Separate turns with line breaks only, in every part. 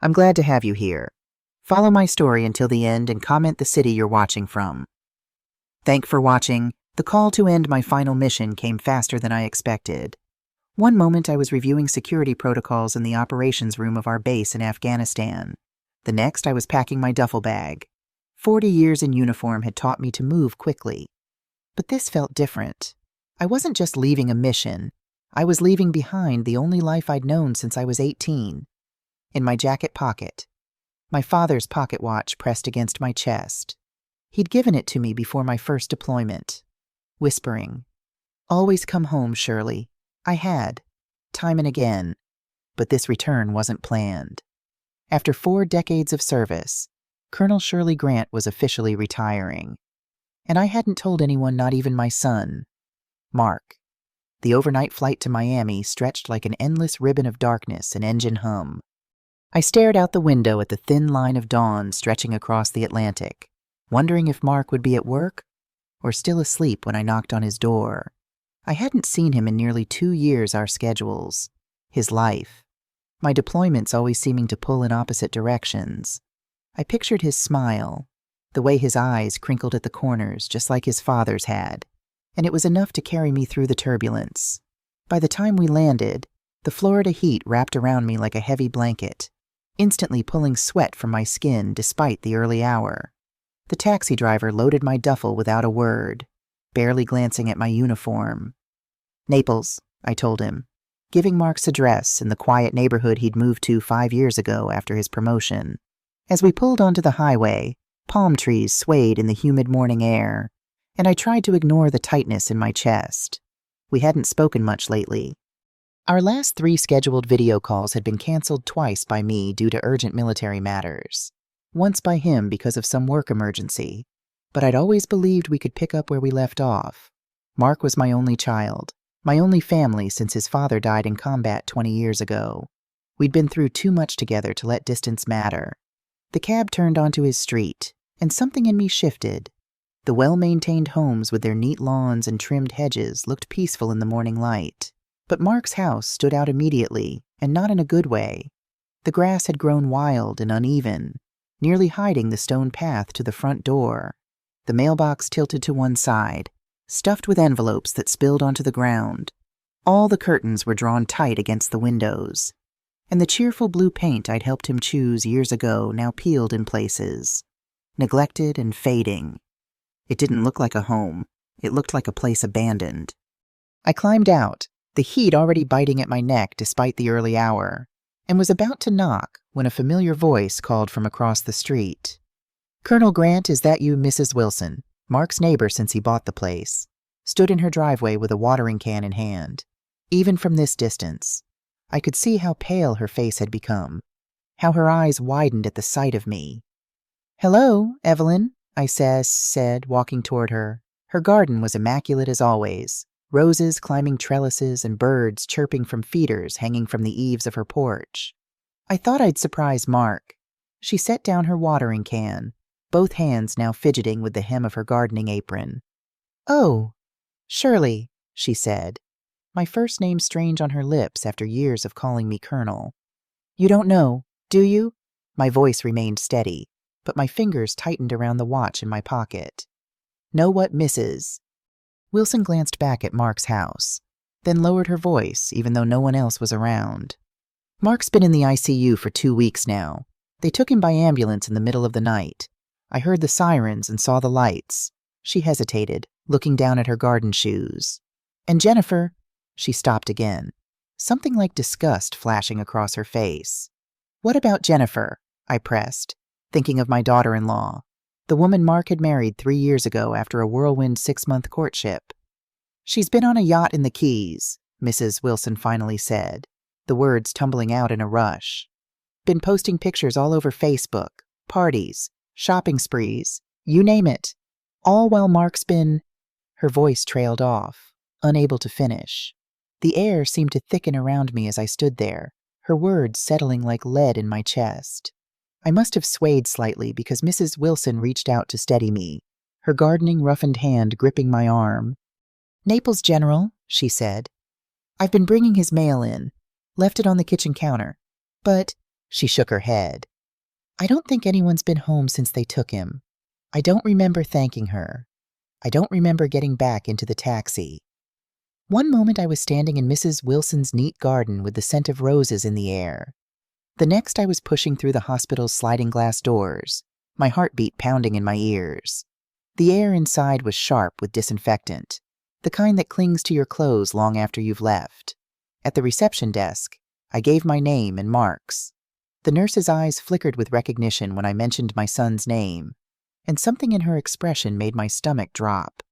I'm glad to have you here. Follow my story until the end and comment the city you're watching from. Thank for watching. The call to end my final mission came faster than I expected. One moment I was reviewing security protocols in the operations room of our base in Afghanistan. The next I was packing my duffel bag. 40 years in uniform had taught me to move quickly. But this felt different. I wasn't just leaving a mission. I was leaving behind the only life I'd known since I was 18. In my jacket pocket, my father's pocket watch pressed against my chest. He'd given it to me before my first deployment, whispering, "Always come home, Shirley." I had, time and again, but this return wasn't planned. After 4 decades of service, Colonel Shirley Grant was officially retiring. And I hadn't told anyone, not even my son, Mark. The overnight flight to Miami stretched like an endless ribbon of darkness and engine hum. I stared out the window at the thin line of dawn stretching across the Atlantic, wondering if Mark would be at work or still asleep when I knocked on his door. I hadn't seen him in nearly 2 years, our schedules, his life, my deployments always seeming to pull in opposite directions. I pictured his smile, the way his eyes crinkled at the corners just like his father's had, and it was enough to carry me through the turbulence. By the time we landed, the Florida heat wrapped around me like a heavy blanket, instantly pulling sweat from my skin despite the early hour. The taxi driver loaded my duffel without a word, barely glancing at my uniform. "Naples," I told him, giving Mark's address in the quiet neighborhood he'd moved to 5 years ago after his promotion. As we pulled onto the highway, palm trees swayed in the humid morning air, and I tried to ignore the tightness in my chest. We hadn't spoken much lately. Our last 3 scheduled video calls had been canceled twice by me due to urgent military matters, once by him because of some work emergency, but I'd always believed we could pick up where we left off. Mark was my only child, my only family since his father died in combat 20 years ago. We'd been through too much together to let distance matter. The cab turned onto his street, and something in me shifted. The well-maintained homes with their neat lawns and trimmed hedges looked peaceful in the morning light. But Mark's house stood out immediately, and not in a good way. The grass had grown wild and uneven, nearly hiding the stone path to the front door. The mailbox tilted to one side, stuffed with envelopes that spilled onto the ground. All the curtains were drawn tight against the windows, and the cheerful blue paint I'd helped him choose years ago now peeled in places, neglected and fading. It didn't look like a home. It looked like a place abandoned. I climbed out, the heat already biting at my neck despite the early hour, and was about to knock when a familiar voice called from across the street. "Colonel Grant, is that you, Mrs. Wilson?" Mark's neighbor since he bought the place, stood in her driveway with a watering can in hand. Even from this distance, I could see how pale her face had become, how her eyes widened at the sight of me. "Hello, Evelyn," I said, walking toward her. Her garden was immaculate as always, roses climbing trellises and birds chirping from feeders hanging from the eaves of her porch. I thought I'd surprise Mark. She set down her watering can, both hands now fidgeting with the hem of her gardening apron. "Oh, Shirley," she said, my first name strange on her lips after years of calling me Colonel. "You don't know, do you?" My voice remained steady, but my fingers tightened around the watch in my pocket. "Know what Mrs. Wilson glanced back at Mark's house, then lowered her voice even though no one else was around. "Mark's been in the ICU for 2 weeks now. They took him by ambulance in the middle of the night. I heard the sirens and saw the lights." She hesitated, looking down at her garden shoes. "And Jennifer," she stopped again, something like disgust flashing across her face. "What about Jennifer?" I pressed, thinking of my daughter-in-law, the woman Mark had married 3 years ago after a whirlwind 6-month courtship. "She's been on a yacht in the Keys," Mrs. Wilson finally said, the words tumbling out in a rush. "Been posting pictures all over Facebook, parties, shopping sprees, you name it. All while Mark's been—" Her voice trailed off, unable to finish. The air seemed to thicken around me as I stood there, her words settling like lead in my chest. I must have swayed slightly because Mrs. Wilson reached out to steady me, her gardening roughened hand gripping my arm. "Naples, General," she said. "I've been bringing his mail in. Left it on the kitchen counter. But She shook her head. I don't think anyone's been home since they took him. I don't remember thanking her. I don't remember getting back into the taxi. One moment I was standing in Mrs. Wilson's neat garden with the scent of roses in the air. The next I was pushing through the hospital's sliding glass doors, my heartbeat pounding in my ears. The air inside was sharp with disinfectant, the kind that clings to your clothes long after you've left. At the reception desk, I gave my name and Mark's. The nurse's eyes flickered with recognition when I mentioned my son's name, and something in her expression made my stomach drop.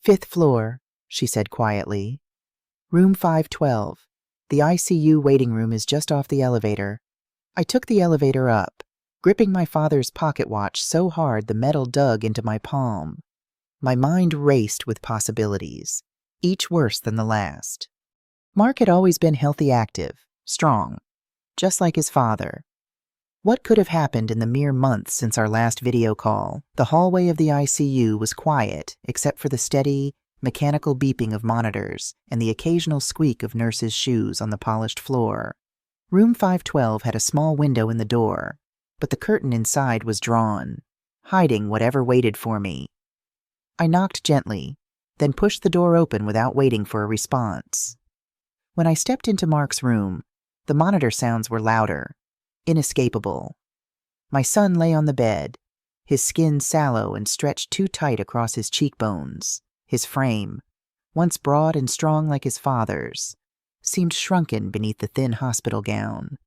5th floor, she said quietly. Room 512. The ICU waiting room is just off the elevator. I took the elevator up, gripping my father's pocket watch so hard the metal dug into my palm. My mind raced with possibilities, each worse than the last. Mark had always been healthy, active, strong, just like his father. What could have happened in the mere months since our last video call? The hallway of the ICU was quiet, except for the steady, mechanical beeping of monitors and the occasional squeak of nurses' shoes on the polished floor. Room 512 had a small window in the door, but the curtain inside was drawn, hiding whatever waited for me. I knocked gently, then pushed the door open without waiting for a response. When I stepped into Mark's room, the monitor sounds were louder, inescapable. My son lay on the bed, his skin sallow and stretched too tight across his cheekbones. His frame, once broad and strong like his father's, seemed shrunken beneath the thin hospital gown.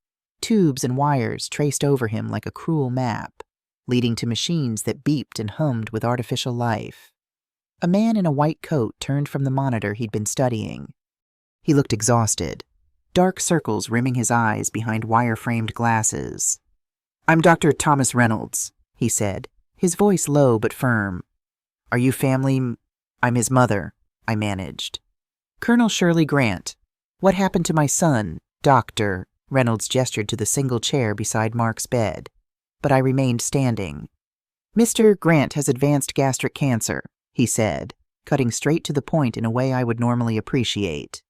Tubes and wires traced over him like a cruel map, leading to machines that beeped and hummed with artificial life. A man in a white coat turned from the monitor he'd been studying. He looked exhausted, dark circles rimming his eyes behind wire-framed glasses. "I'm Dr. Thomas Reynolds," he said, his voice low but firm. "Are you family?" "I'm his mother," I managed. "Colonel Shirley Grant. What happened to my son, Dr.?" Reynolds gestured to the single chair beside Mark's bed, but I remained standing. "Mr. Grant has advanced gastric cancer," he said, cutting straight to the point in a way I would normally appreciate.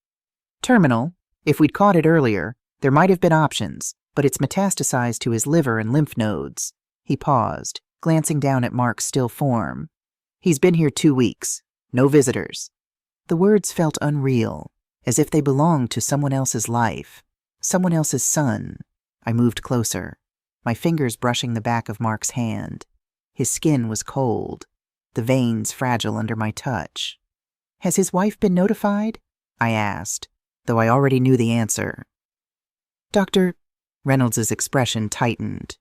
"Terminal. If we'd caught it earlier, there might have been options, but it's metastasized to his liver and lymph nodes." He paused, glancing down at Mark's still form. "He's been here 2 weeks. No visitors." The words felt unreal, as if they belonged to someone else's life, someone else's son. I moved closer, my fingers brushing the back of Mark's hand. His skin was cold, the veins fragile under my touch. "Has his wife been notified?" I asked, though I already knew the answer. "Dr." Reynolds' expression tightened.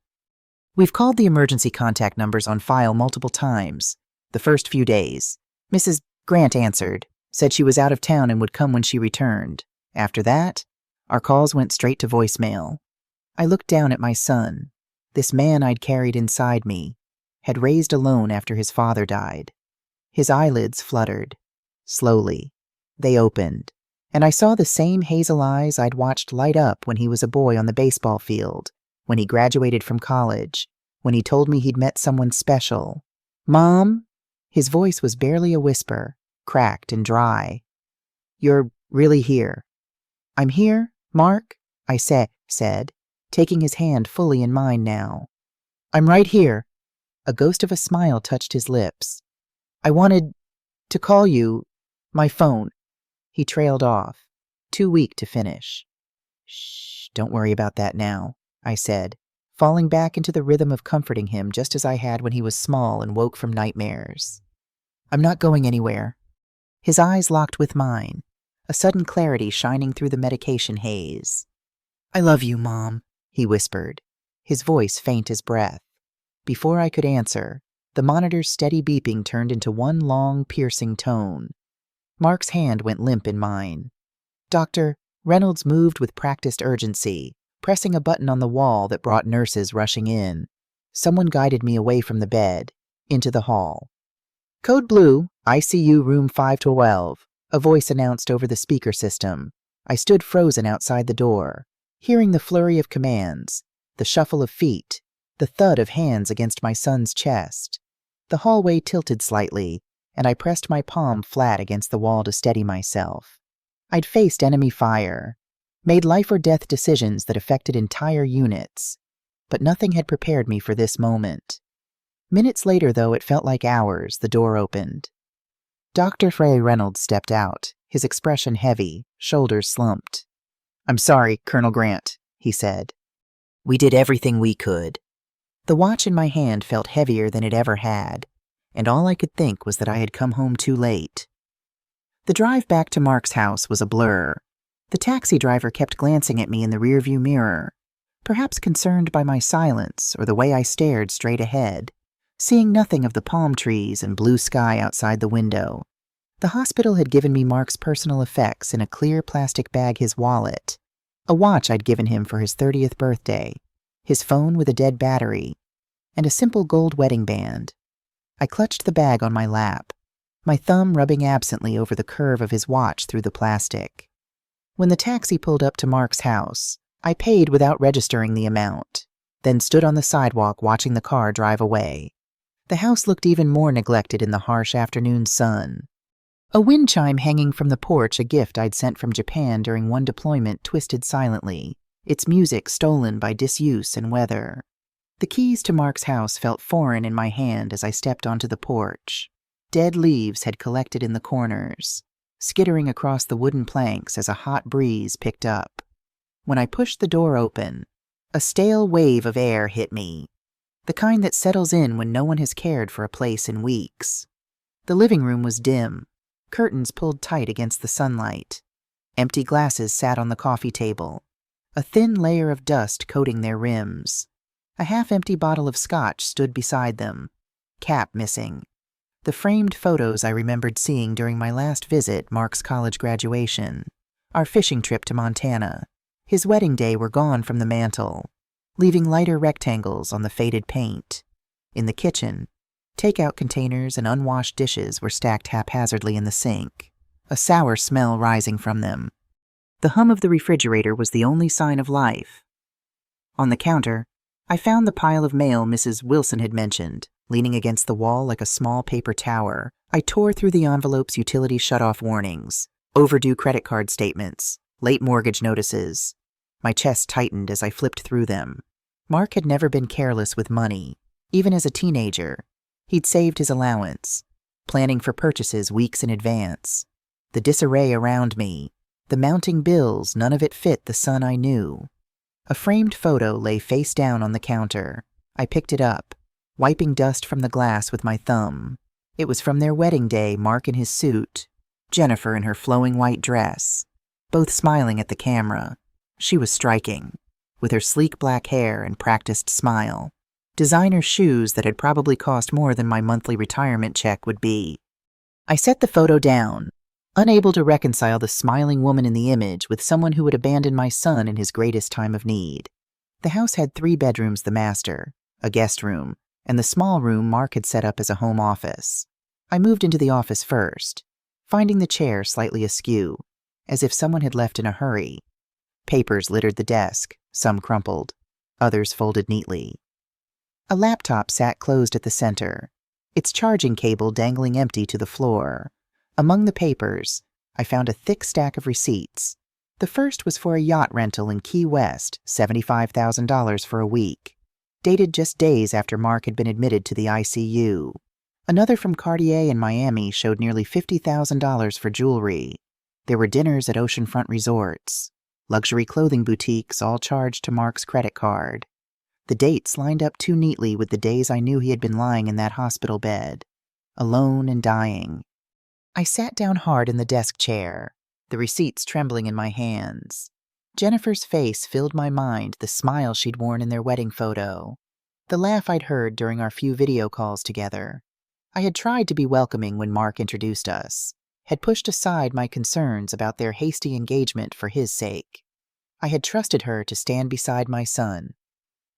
"We've called the emergency contact numbers on file multiple times, the first few days. Mrs. Grant answered, said she was out of town and would come when she returned. After that, our calls went straight to voicemail." I looked down at my son. This man I'd carried inside me, had raised alone after his father died. His eyelids fluttered. Slowly, they opened, and I saw the same hazel eyes I'd watched light up when he was a boy on the baseball field, when he graduated from college, when he told me he'd met someone special. "Mom?" His voice was barely a whisper, cracked and dry. "You're really here?" "I'm here, Mark," I said, taking his hand fully in mine now. "I'm right here." A ghost of a smile touched his lips. "I wanted to call you. My phone." He trailed off, too weak to finish. "Shh, don't worry about that now," I said, falling back into the rhythm of comforting him just as I had when he was small and woke from nightmares. "I'm not going anywhere." His eyes locked with mine, a sudden clarity shining through the medication haze. "I love you, Mom," he whispered, his voice faint as breath. Before I could answer, the monitor's steady beeping turned into one long, piercing tone. Mark's hand went limp in mine. "Doctor," Reynolds moved with practiced urgency, pressing a button on the wall that brought nurses rushing in. Someone guided me away from the bed, into the hall. "Code Blue, ICU room 512, a voice announced over the speaker system. I stood frozen outside the door, hearing the flurry of commands, the shuffle of feet, the thud of hands against my son's chest. The hallway tilted slightly, and I pressed my palm flat against the wall to steady myself. I'd faced enemy fire, made life-or-death decisions that affected entire units, but nothing had prepared me for this moment. Minutes later, though it felt like hours, the door opened. Dr. Frey Reynolds stepped out, his expression heavy, shoulders slumped. "I'm sorry, Colonel Grant," he said. "We did everything we could." The watch in my hand felt heavier than it ever had, and all I could think was that I had come home too late. The drive back to Mark's house was a blur. The taxi driver kept glancing at me in the rearview mirror, perhaps concerned by my silence or the way I stared straight ahead, seeing nothing of the palm trees and blue sky outside the window. The hospital had given me Mark's personal effects in a clear plastic bag, his wallet, a watch I'd given him for his 30th birthday, his phone with a dead battery, and a simple gold wedding band. I clutched the bag on my lap, my thumb rubbing absently over the curve of his watch through the plastic. When the taxi pulled up to Mark's house, I paid without registering the amount, then stood on the sidewalk watching the car drive away. The house looked even more neglected in the harsh afternoon sun. A wind chime hanging from the porch, a gift I'd sent from Japan during one deployment, twisted silently, its music stolen by disuse and weather. The keys to Mark's house felt foreign in my hand as I stepped onto the porch. Dead leaves had collected in the corners, skittering across the wooden planks as a hot breeze picked up. When I pushed the door open, a stale wave of air hit me, the kind that settles in when no one has cared for a place in weeks. The living room was dim, curtains pulled tight against the sunlight. Empty glasses sat on the coffee table, a thin layer of dust coating their rims. A half-empty bottle of scotch stood beside them, cap missing. The framed photos I remembered seeing during my last visit, Mark's college graduation, our fishing trip to Montana, his wedding day, were gone from the mantel, leaving lighter rectangles on the faded paint. In the kitchen, takeout containers and unwashed dishes were stacked haphazardly in the sink, a sour smell rising from them. The hum of the refrigerator was the only sign of life. On the counter, I found the pile of mail Mrs. Wilson had mentioned, leaning against the wall like a small paper tower. I tore through the envelope's utility shutoff warnings, overdue credit card statements, late mortgage notices. My chest tightened as I flipped through them. Mark had never been careless with money, even as a teenager. He'd saved his allowance, planning for purchases weeks in advance. The disarray around me, the mounting bills, none of it fit the son I knew. A framed photo lay face down on the counter. I picked it up, wiping dust from the glass with my thumb. It was from their wedding day, Mark in his suit, Jennifer in her flowing white dress, both smiling at the camera. She was striking, with her sleek black hair and practiced smile. Designer shoes that had probably cost more than my monthly retirement check would be. I set the photo down, unable to reconcile the smiling woman in the image with someone who would abandon my son in his greatest time of need. The house had 3 bedrooms: the master, a guest room, and the small room Mark had set up as a home office. I moved into the office first, finding the chair slightly askew, as if someone had left in a hurry. Papers littered the desk, some crumpled, others folded neatly. A laptop sat closed at the center, its charging cable dangling empty to the floor. Among the papers, I found a thick stack of receipts. The first was for a yacht rental in Key West, $75,000 for a week, dated just days after Mark had been admitted to the ICU. Another from Cartier in Miami showed nearly $50,000 for jewelry. There were dinners at oceanfront resorts, luxury clothing boutiques, all charged to Mark's credit card. The dates lined up too neatly with the days I knew he had been lying in that hospital bed, alone and dying. I sat down hard in the desk chair, the receipts trembling in my hands. Jennifer's face filled my mind, the smile she'd worn in their wedding photo, the laugh I'd heard during our few video calls together. I had tried to be welcoming when Mark introduced us, had pushed aside my concerns about their hasty engagement for his sake. I had trusted her to stand beside my son,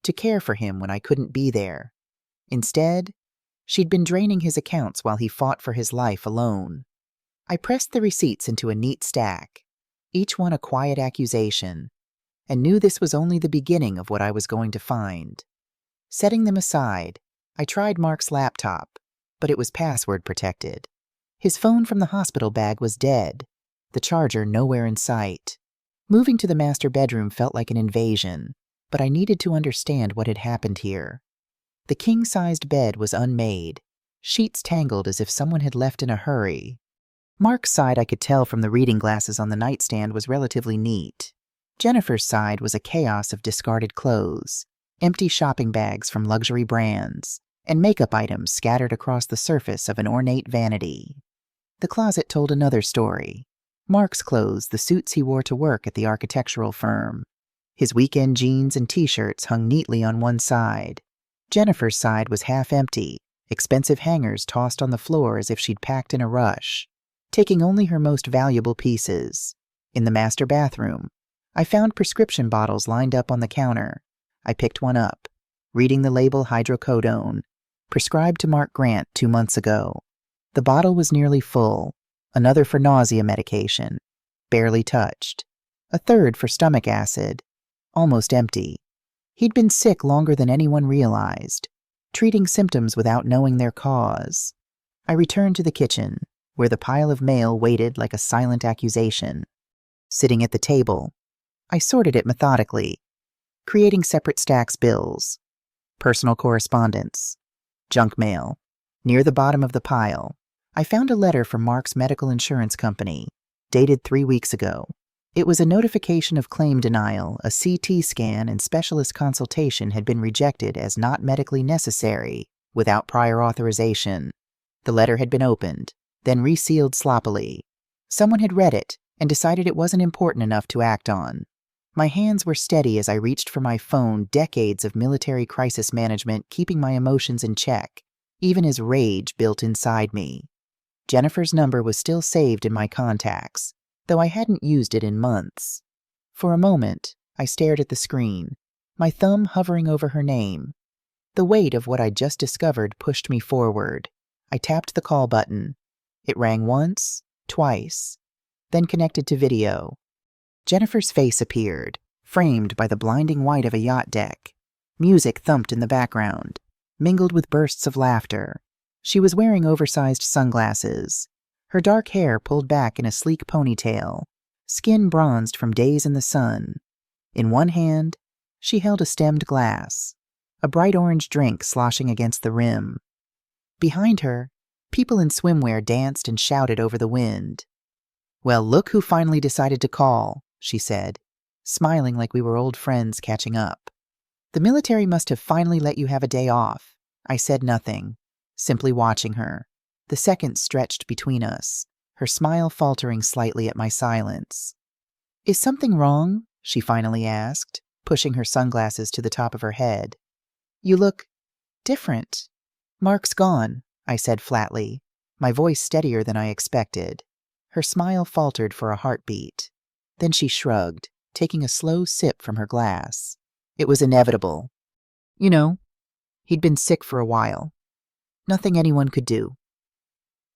to care for him when I couldn't be there. Instead, she'd been draining his accounts while he fought for his life alone. I pressed the receipts into a neat stack, each one a quiet accusation, and knew this was only the beginning of what I was going to find. Setting them aside, I tried Mark's laptop, but it was password protected. His phone from the hospital bag was dead, the charger nowhere in sight. Moving to the master bedroom felt like an invasion, but I needed to understand what had happened here. The king-sized bed was unmade, sheets tangled as if someone had left in a hurry. Mark's side, I could tell from the reading glasses on the nightstand, was relatively neat. Jennifer's side was a chaos of discarded clothes, empty shopping bags from luxury brands, and makeup items scattered across the surface of an ornate vanity. The closet told another story. Mark's clothes, the suits he wore to work at the architectural firm. His weekend jeans and t-shirts hung neatly on one side. Jennifer's side was half empty, expensive hangers tossed on the floor as if she'd packed in a rush, taking only her most valuable pieces. In the master bathroom, I found prescription bottles lined up on the counter. I picked one up, reading the label hydrocodone, prescribed to Mark Grant 2 months ago. The bottle was nearly full, another for nausea medication, barely touched, a third for stomach acid, almost empty. He'd been sick longer than anyone realized, treating symptoms without knowing their cause. I returned to the kitchen, where the pile of mail waited like a silent accusation. Sitting at the table, I sorted it methodically, creating separate stacks: bills, personal correspondence, junk mail. Near the bottom of the pile, I found a letter from Mark's medical insurance company, dated 3 weeks ago. It was a notification of claim denial. A CT scan and specialist consultation had been rejected as not medically necessary without prior authorization. The letter had been opened, then resealed sloppily. Someone had read it and decided it wasn't important enough to act on. My hands were steady as I reached for my phone, decades of military crisis management keeping my emotions in check, even as rage built inside me. Jennifer's number was still saved in my contacts, though I hadn't used it in months. For a moment, I stared at the screen, my thumb hovering over her name. The weight of what I'd just discovered pushed me forward. I tapped the call button. It rang once, twice, then connected to video. Jennifer's face appeared, framed by the blinding white of a yacht deck. Music thumped in the background, mingled with bursts of laughter. She was wearing oversized sunglasses, her dark hair pulled back in a sleek ponytail, skin bronzed from days in the sun. In one hand, she held a stemmed glass, a bright orange drink sloshing against the rim. Behind her, people in swimwear danced and shouted over the wind. "Well, look who finally decided to call," she said, smiling like we were old friends catching up. "The military must have finally let you have a day off." I said nothing, simply watching her. The seconds stretched between us, her smile faltering slightly at my silence. "Is something wrong?" she finally asked, pushing her sunglasses to the top of her head. "You look different." "Mark's gone," I said flatly, my voice steadier than I expected. Her smile faltered for a heartbeat. Then she shrugged, taking a slow sip from her glass. "It was inevitable. You know, he'd been sick for a while. Nothing anyone could do."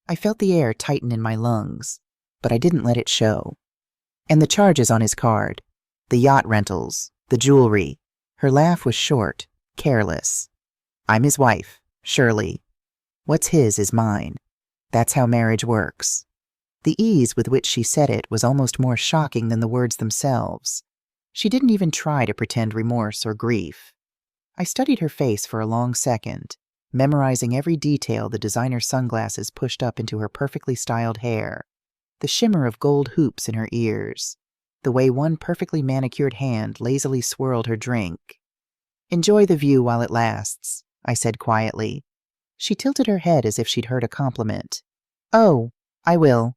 I felt the air tighten in my lungs, but I didn't let it show. "And the charges on his card, the yacht rentals, the jewelry." Her laugh was short, careless. "I'm his wife, Shirley. What's his is mine. That's how marriage works." The ease with which she said it was almost more shocking than the words themselves. She didn't even try to pretend remorse or grief. I studied her face for a long second, memorizing every detail: the designer sunglasses pushed up into her perfectly styled hair, the shimmer of gold hoops in her ears, the way one perfectly manicured hand lazily swirled her drink. "Enjoy the view while it lasts," I said quietly. She tilted her head as if she'd heard a compliment. "Oh, I will."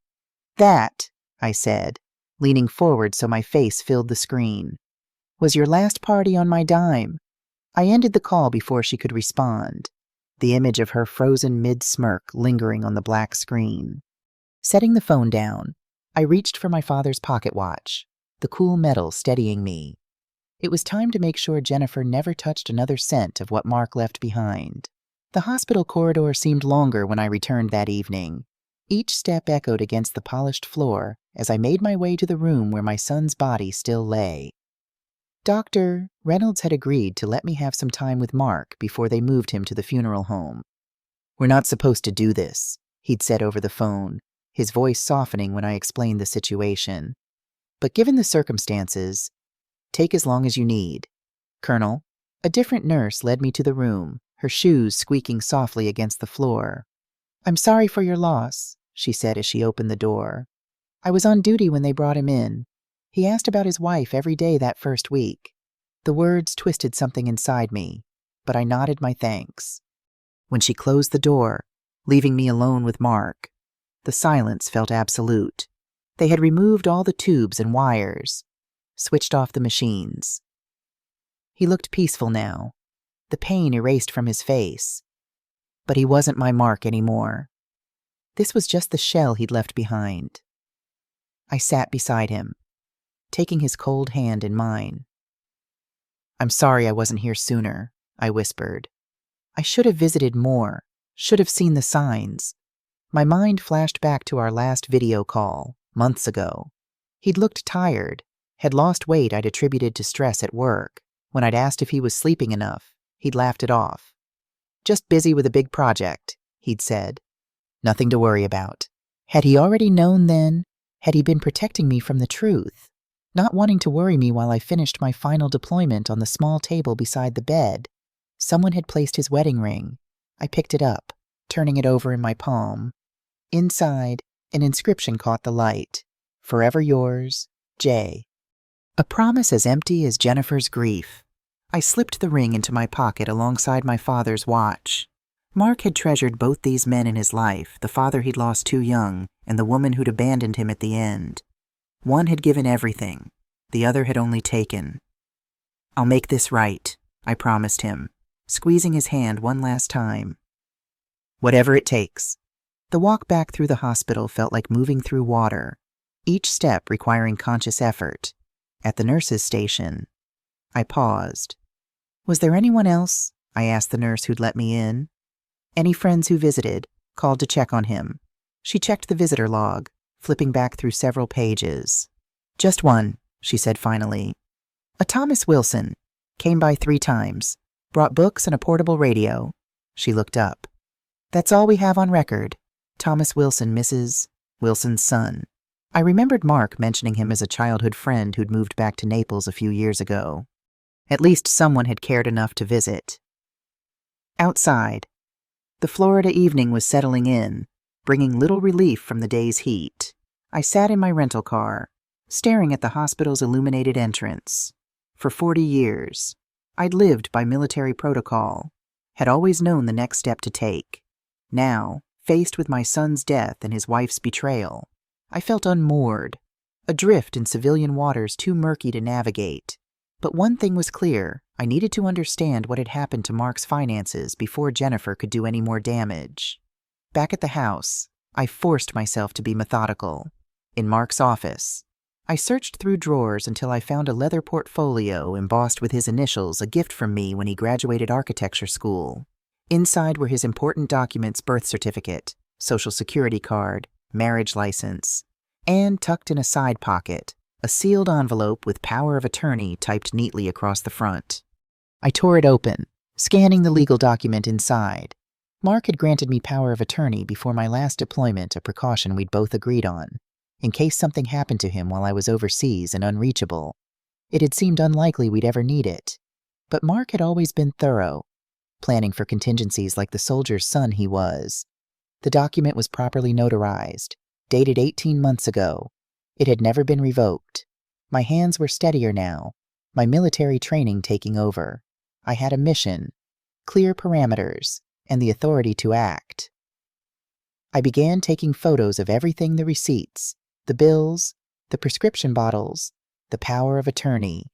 "That," I said, leaning forward so my face filled the screen, "was your last party on my dime." I ended the call before she could respond, the image of her frozen mid-smirk lingering on the black screen. Setting the phone down, I reached for my father's pocket watch, the cool metal steadying me. It was time to make sure Jennifer never touched another cent of what Mark left behind. The hospital corridor seemed longer when I returned that evening. Each step echoed against the polished floor as I made my way to the room where my son's body still lay. Dr. Reynolds had agreed to let me have some time with Mark before they moved him to the funeral home. "We're not supposed to do this," he'd said over the phone, his voice softening when I explained the situation. But given the circumstances, take as long as you need. Colonel, a different nurse led me to the room, her shoes squeaking softly against the floor. I'm sorry for your loss, she said as she opened the door. I was on duty when they brought him in. He asked about his wife every day that first week. The words twisted something inside me, but I nodded my thanks. When she closed the door, leaving me alone with Mark, the silence felt absolute. They had removed all the tubes and wires, switched off the machines. He looked peaceful now, the pain erased from his face. But he wasn't my Mark anymore. This was just the shell he'd left behind. I sat beside him, taking his cold hand in mine. I'm sorry I wasn't here sooner, I whispered. I should have visited more, should have seen the signs. My mind flashed back to our last video call, months ago. He'd looked tired, had lost weight I'd attributed to stress at work. When I'd asked if he was sleeping enough, he'd laughed it off. Just busy with a big project, he'd said. Nothing to worry about. Had he already known then? Had he been protecting me from the truth? Not wanting to worry me while I finished my final deployment on the small table beside the bed. Someone had placed his wedding ring. I picked it up, turning it over in my palm. Inside, an inscription caught the light. Forever yours, J. A promise as empty as Jennifer's grief. I slipped the ring into my pocket alongside my father's watch. Mark had treasured both these men in his life, the father he'd lost too young, and the woman who'd abandoned him at the end. One had given everything, the other had only taken. I'll make this right, I promised him, squeezing his hand one last time. Whatever it takes. The walk back through the hospital felt like moving through water, each step requiring conscious effort. At the nurse's station, I paused. Was there anyone else? I asked the nurse who'd let me in. Any friends who visited, called to check on him. She checked the visitor log, flipping back through several pages. Just one, she said finally. A Thomas Wilson. Came by 3 times. Brought books and a portable radio. She looked up. That's all we have on record. Thomas Wilson, Mrs. Wilson's son. I remembered Mark mentioning him as a childhood friend who'd moved back to Naples a few years ago. At least someone had cared enough to visit. Outside, the Florida evening was settling in, bringing little relief from the day's heat. I sat in my rental car, staring at the hospital's illuminated entrance. For 40 years, I'd lived by military protocol, had always known the next step to take. Now, faced with my son's death and his wife's betrayal, I felt unmoored, adrift in civilian waters too murky to navigate. But one thing was clear, I needed to understand what had happened to Mark's finances before Jennifer could do any more damage. Back at the house, I forced myself to be methodical. In Mark's office, I searched through drawers until I found a leather portfolio embossed with his initials, a gift from me when he graduated architecture school. Inside were his important documents: birth certificate, social security card, marriage license, and tucked in a side pocket, a sealed envelope with power of attorney typed neatly across the front. I tore it open, scanning the legal document inside. Mark had granted me power of attorney before my last deployment, a precaution we'd both agreed on, in case something happened to him while I was overseas and unreachable. It had seemed unlikely we'd ever need it, but Mark had always been thorough, planning for contingencies like the soldier's son he was. The document was properly notarized, dated 18 months ago. It had never been revoked. My hands were steadier now, my military training taking over. I had a mission, clear parameters, and the authority to act. I began taking photos of everything: the receipts, the bills, the prescription bottles, the power of attorney.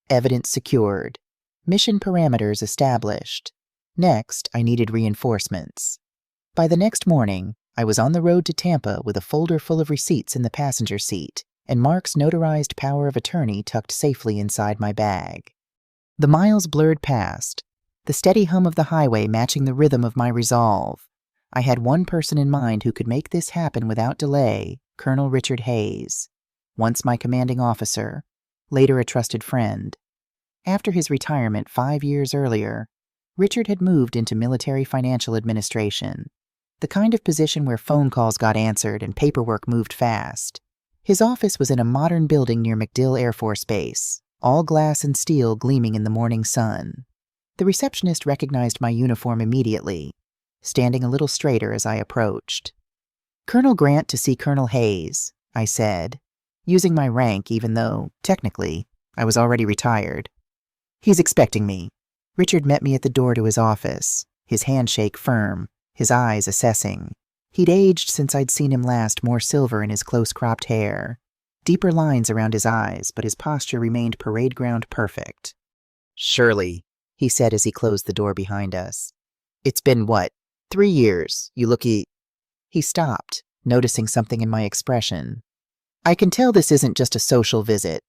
Evidence secured. Mission parameters established. Next, I needed reinforcements. By the next morning, I was on the road to Tampa with a folder full of receipts in the passenger seat, and Mark's notarized power of attorney tucked safely inside my bag. The miles blurred past, the steady hum of the highway matching the rhythm of my resolve. I had one person in mind who could make this happen without delay: Colonel Richard Hayes, once my commanding officer, later a trusted friend. After his retirement 5 years earlier, Richard had moved into military financial administration, the kind of position where phone calls got answered and paperwork moved fast. His office was in a modern building near MacDill Air Force Base, all glass and steel gleaming in the morning sun. The receptionist recognized my uniform immediately, standing a little straighter as I approached. "Colonel Grant to see Colonel Hayes," I said, using my rank even though, technically, I was already retired. "He's expecting me." Richard met me at the door to his office, his handshake firm, his eyes assessing. He'd aged since I'd seen him last, more silver in his close-cropped hair, deeper lines around his eyes, but his posture remained parade ground perfect. "Shirley," he said as he closed the door behind us. "It's been, 3 years? You look He stopped, noticing something in my expression. "I can tell this isn't just a social visit."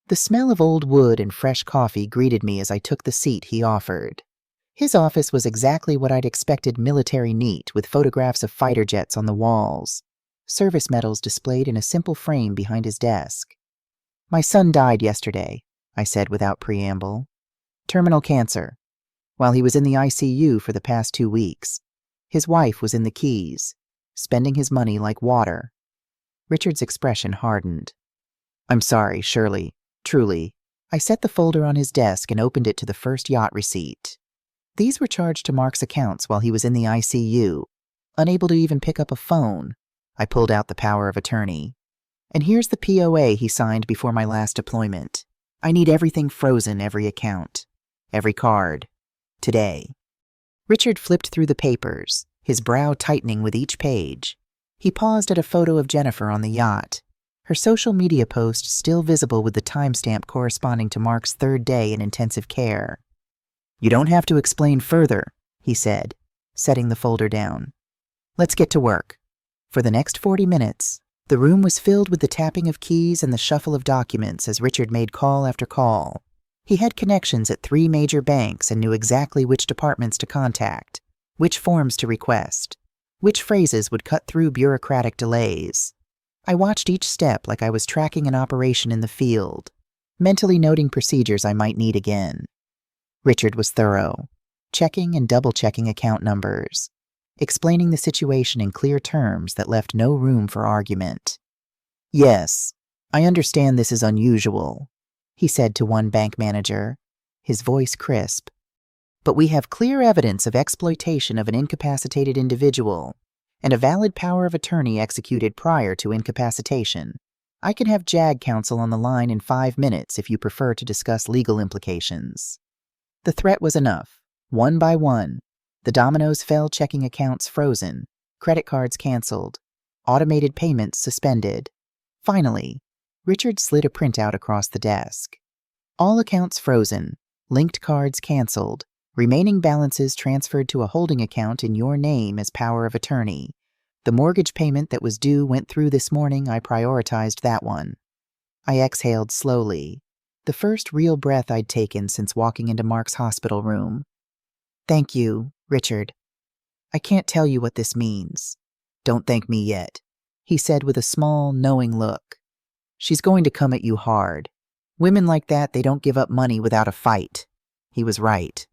The smell of old wood and fresh coffee greeted me as I took the seat he offered. His office was exactly what I'd expected, military neat, with photographs of fighter jets on the walls, service medals displayed in a simple frame behind his desk. "My son died yesterday," I said without preamble. "Terminal cancer. While he was in the ICU for the past 2 weeks. His wife was in the Keys, spending his money like water." Richard's expression hardened. "I'm sorry, Shirley. Truly." I set the folder on his desk and opened it to the first yacht receipt. These were charged to Mark's accounts while he was in the ICU, unable to even pick up a phone. I pulled out the power of attorney. "And here's the POA he signed before my last deployment. I need everything frozen, every account, every card. Today." Richard flipped through the papers, his brow tightening with each page. He paused at a photo of Jennifer on the yacht, her social media post still visible with the timestamp corresponding to Mark's 3rd day in intensive care. "You don't have to explain further," he said, setting the folder down. "Let's get to work." For the next 40 minutes, the room was filled with the tapping of keys and the shuffle of documents as Richard made call after call. He had connections at 3 major banks and knew exactly which departments to contact, which forms to request, which phrases would cut through bureaucratic delays. I watched each step like I was tracking an operation in the field, mentally noting procedures I might need again. Richard was thorough, checking and double-checking account numbers, explaining the situation in clear terms that left no room for argument. "Yes, I understand this is unusual," he said to one bank manager, his voice crisp. "But we have clear evidence of exploitation of an incapacitated individual and a valid power of attorney executed prior to incapacitation. I can have JAG counsel on the line in 5 minutes if you prefer to discuss legal implications." The threat was enough. One by one, the dominoes fell, checking accounts frozen, credit cards canceled, automated payments suspended. Finally, Richard slid a printout across the desk. "All accounts frozen, linked cards canceled, remaining balances transferred to a holding account in your name as power of attorney. The mortgage payment that was due went through this morning. I prioritized that one." I exhaled slowly, the first real breath I'd taken since walking into Mark's hospital room. "Thank you, Richard. I can't tell you what this means." "Don't thank me yet," he said with a small, knowing look. "She's going to come at you hard. Women like that, they don't give up money without a fight." He was right.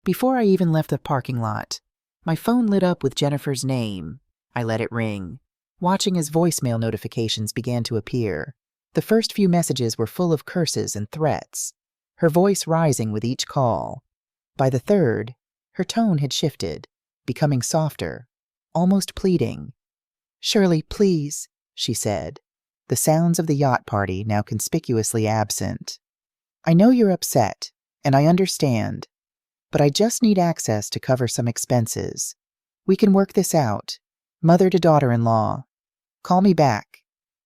Before I even left the parking lot, my phone lit up with Jennifer's name. I let it ring, watching as voicemail notifications began to appear. The first few messages were full of curses and threats, her voice rising with each call. By the third, her tone had shifted, becoming softer, almost pleading. "Shirley, please," she said, the sounds of the yacht party now conspicuously absent. "I know you're upset, and I understand, but I just need access to cover some expenses. We can work this out, mother to daughter-in-law. Call me back."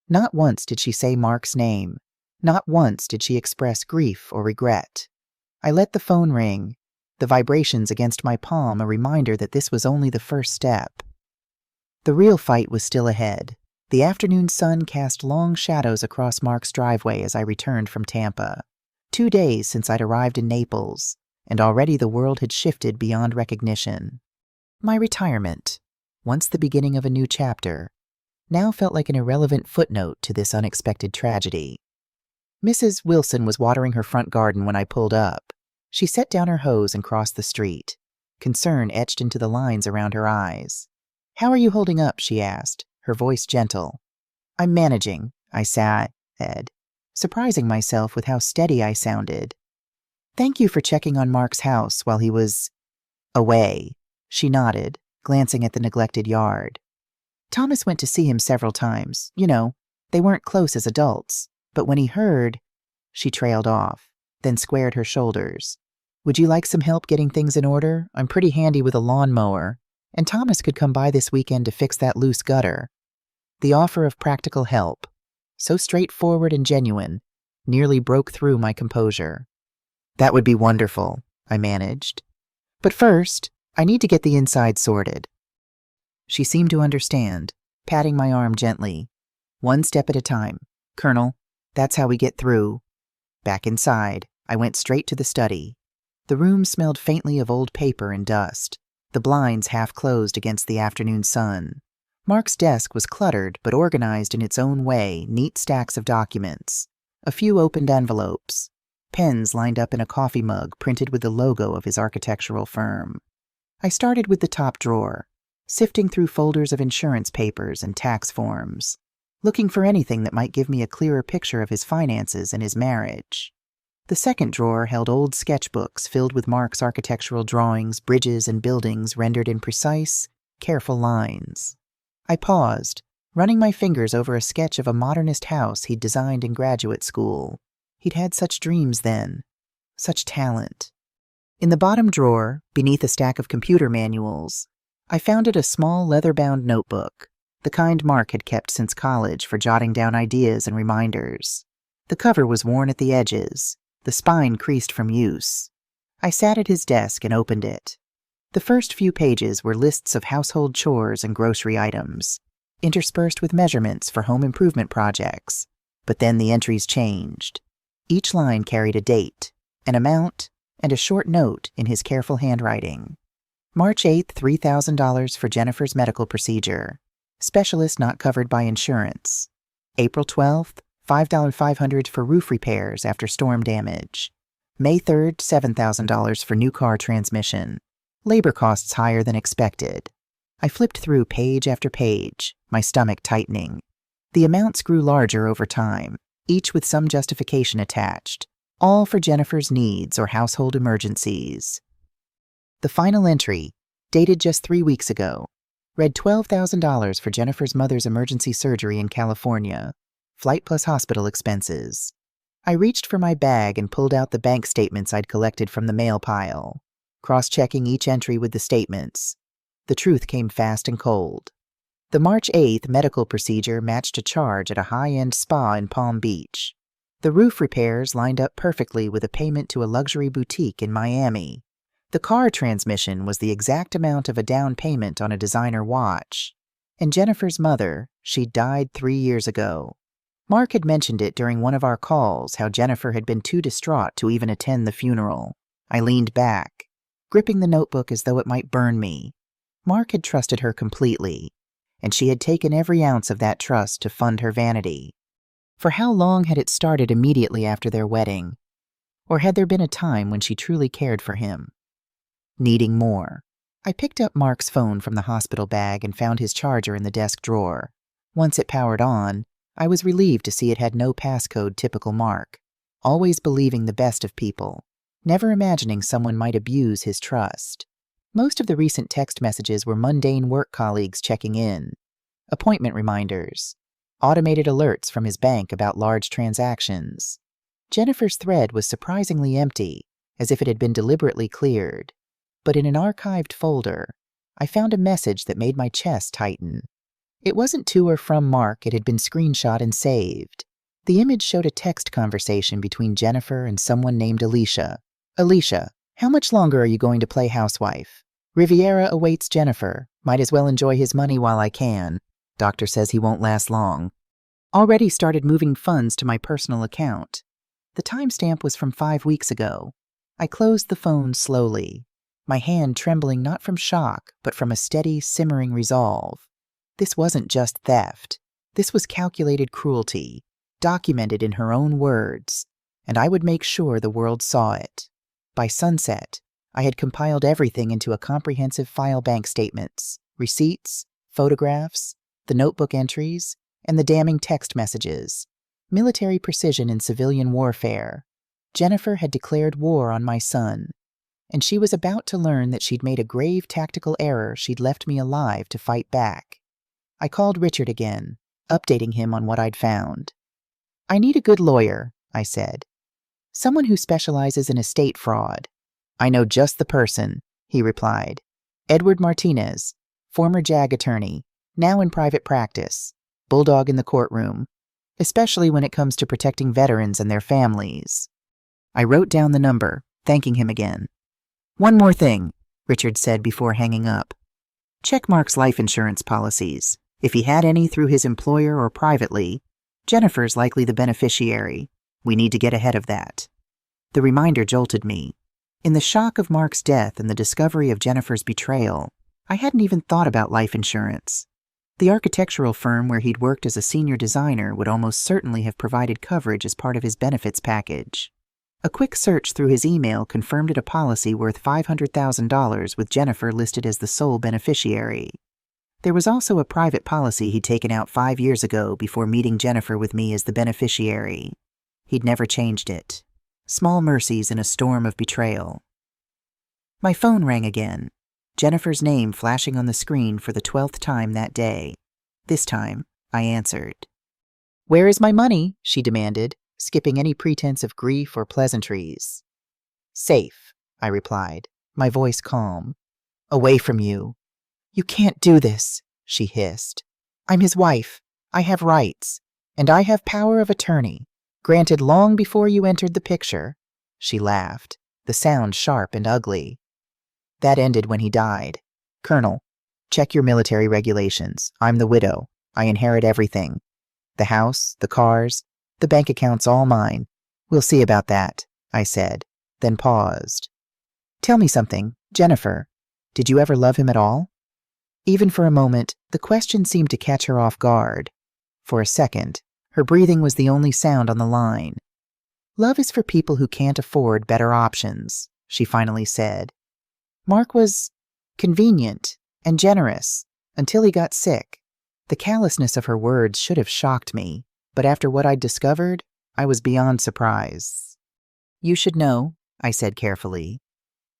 Not once did she say Mark's name. Not once did she express grief or regret. I let the phone ring, the vibrations against my palm a reminder that this was only the first step. The real fight was still ahead. The afternoon sun cast long shadows across Mark's driveway as I returned from Tampa. 2 days since I'd arrived in Naples, and already the world had shifted beyond recognition. My retirement, once the beginning of a new chapter, now felt like an irrelevant footnote to this unexpected tragedy. Mrs. Wilson was watering her front garden when I pulled up. She set down her hose and crossed the street, concern etched into the lines around her eyes. "How are you holding up?" she asked, her voice gentle. "I'm managing," I said, surprising myself with how steady I sounded. Thank you for checking on Mark's house while he was away, she nodded, glancing at the neglected yard. Thomas went to see him several times. You know, they weren't close as adults, but when he heard, she trailed off, then squared her shoulders. Would you like some help getting things in order? I'm pretty handy with a lawnmower, and Thomas could come by this weekend to fix that loose gutter. The offer of practical help, so straightforward and genuine, nearly broke through my composure. That would be wonderful, I managed. But first, I need to get the inside sorted. She seemed to understand, patting my arm gently. One step at a time. Colonel, that's how we get through. Back inside, I went straight to the study. The room smelled faintly of old paper and dust, the blinds half closed against the afternoon sun. Mark's desk was cluttered but organized in its own way, neat stacks of documents, a few opened envelopes, pens lined up in a coffee mug printed with the logo of his architectural firm. I started with the top drawer, sifting through folders of insurance papers and tax forms, looking for anything that might give me a clearer picture of his finances and his marriage. The second drawer held old sketchbooks filled with Mark's architectural drawings, bridges, and buildings rendered in precise, careful lines. I paused, running my fingers over a sketch of a modernist house he'd designed in graduate school. He'd had such dreams then, such talent. In the bottom drawer, beneath a stack of computer manuals, I found a small leather-bound notebook, the kind Mark had kept since college for jotting down ideas and reminders. The cover was worn at the edges, the spine creased from use. I sat at his desk and opened it. The first few pages were lists of household chores and grocery items, interspersed with measurements for home improvement projects. But then the entries changed. Each line carried a date, an amount, and a short note in his careful handwriting. March 8th, $3,000 for Jennifer's medical procedure. Specialist not covered by insurance. April 12th, $5,500 for roof repairs after storm damage. May 3rd, $7,000 for new car transmission. Labor costs higher than expected. I flipped through page after page, my stomach tightening. The amounts grew larger over time, each with some justification attached, all for Jennifer's needs or household emergencies. The final entry, dated just 3 weeks ago, read $12,000 for Jennifer's mother's emergency surgery in California, flight plus hospital expenses. I reached for my bag and pulled out the bank statements I'd collected from the mail pile, cross-checking each entry with the statements. The truth came fast and cold. The March 8th medical procedure matched a charge at a high-end spa in Palm Beach. The roof repairs lined up perfectly with a payment to a luxury boutique in Miami. The car transmission was the exact amount of a down payment on a designer watch. And Jennifer's mother, she'd died 3 years ago. Mark had mentioned it during one of our calls, how Jennifer had been too distraught to even attend the funeral. I leaned back, gripping the notebook as though it might burn me. Mark had trusted her completely, and she had taken every ounce of that trust to fund her vanity. For how long had it started immediately after their wedding? Or had there been a time when she truly cared for him? Needing more. I picked up Mark's phone from the hospital bag and found his charger in the desk drawer. Once it powered on, I was relieved to see it had no passcode typical Mark, always believing the best of people, never imagining someone might abuse his trust. Most of the recent text messages were mundane work colleagues checking in, appointment reminders, automated alerts from his bank about large transactions. Jennifer's thread was surprisingly empty, as if it had been deliberately cleared. But in an archived folder, I found a message that made my chest tighten. It wasn't to or from Mark, it had been screenshot and saved. The image showed a text conversation between Jennifer and someone named Alicia. Alicia, how much longer are you going to play housewife? Riviera awaits Jennifer. Might as well enjoy his money while I can. Doctor says he won't last long. Already started moving funds to my personal account. The timestamp was from 5 weeks ago. I closed the phone slowly, my hand trembling not from shock, but from a steady, simmering resolve. This wasn't just theft. This was calculated cruelty, documented in her own words, and I would make sure the world saw it. By sunset, I had compiled everything into a comprehensive file: bank statements, receipts, photographs, the notebook entries, and the damning text messages. Military precision in civilian warfare. Jennifer had declared war on my son, and she was about to learn that she'd made a grave tactical error she'd left me alive to fight back. I called Richard again, updating him on what I'd found. "I need a good lawyer," I said. "Someone who specializes in estate fraud." "I know just the person," he replied. "Edward Martinez, former JAG attorney, now in private practice, bulldog in the courtroom, especially when it comes to protecting veterans and their families." I wrote down the number, thanking him again. "One more thing," Richard said before hanging up. "Check Mark's life insurance policies. If he had any through his employer or privately, Jennifer's likely the beneficiary. We need to get ahead of that." The reminder jolted me. In the shock of Mark's death and the discovery of Jennifer's betrayal, I hadn't even thought about life insurance. The architectural firm where he'd worked as a senior designer would almost certainly have provided coverage as part of his benefits package. A quick search through his email confirmed it a policy worth $500,000 with Jennifer listed as the sole beneficiary. There was also a private policy he'd taken out 5 years ago before meeting Jennifer with me as the beneficiary. He'd never changed it. Small mercies in a storm of betrayal. My phone rang again, Jennifer's name flashing on the screen for the 12th time that day. This time, I answered. "Where is my money?" she demanded, skipping any pretense of grief or pleasantries. "Safe," I replied, my voice calm. "Away from you." "You can't do this," she hissed. "I'm his wife. I have rights. And I have power of attorney, granted long before you entered the picture." She laughed, the sound sharp and ugly. "That ended when he died. Colonel, check your military regulations. I'm the widow. I inherit everything. The house, the cars, the bank account's all mine. We'll see about that," I said, then paused. "Tell me something, Jennifer. Did you ever love him at all?" Even for a moment, the question seemed to catch her off guard. For a second, her breathing was the only sound on the line. "Love is for people who can't afford better options," she finally said. "Mark was convenient and generous until he got sick." The callousness of her words should have shocked me, but after what I'd discovered, I was beyond surprise. "You should know," I said carefully,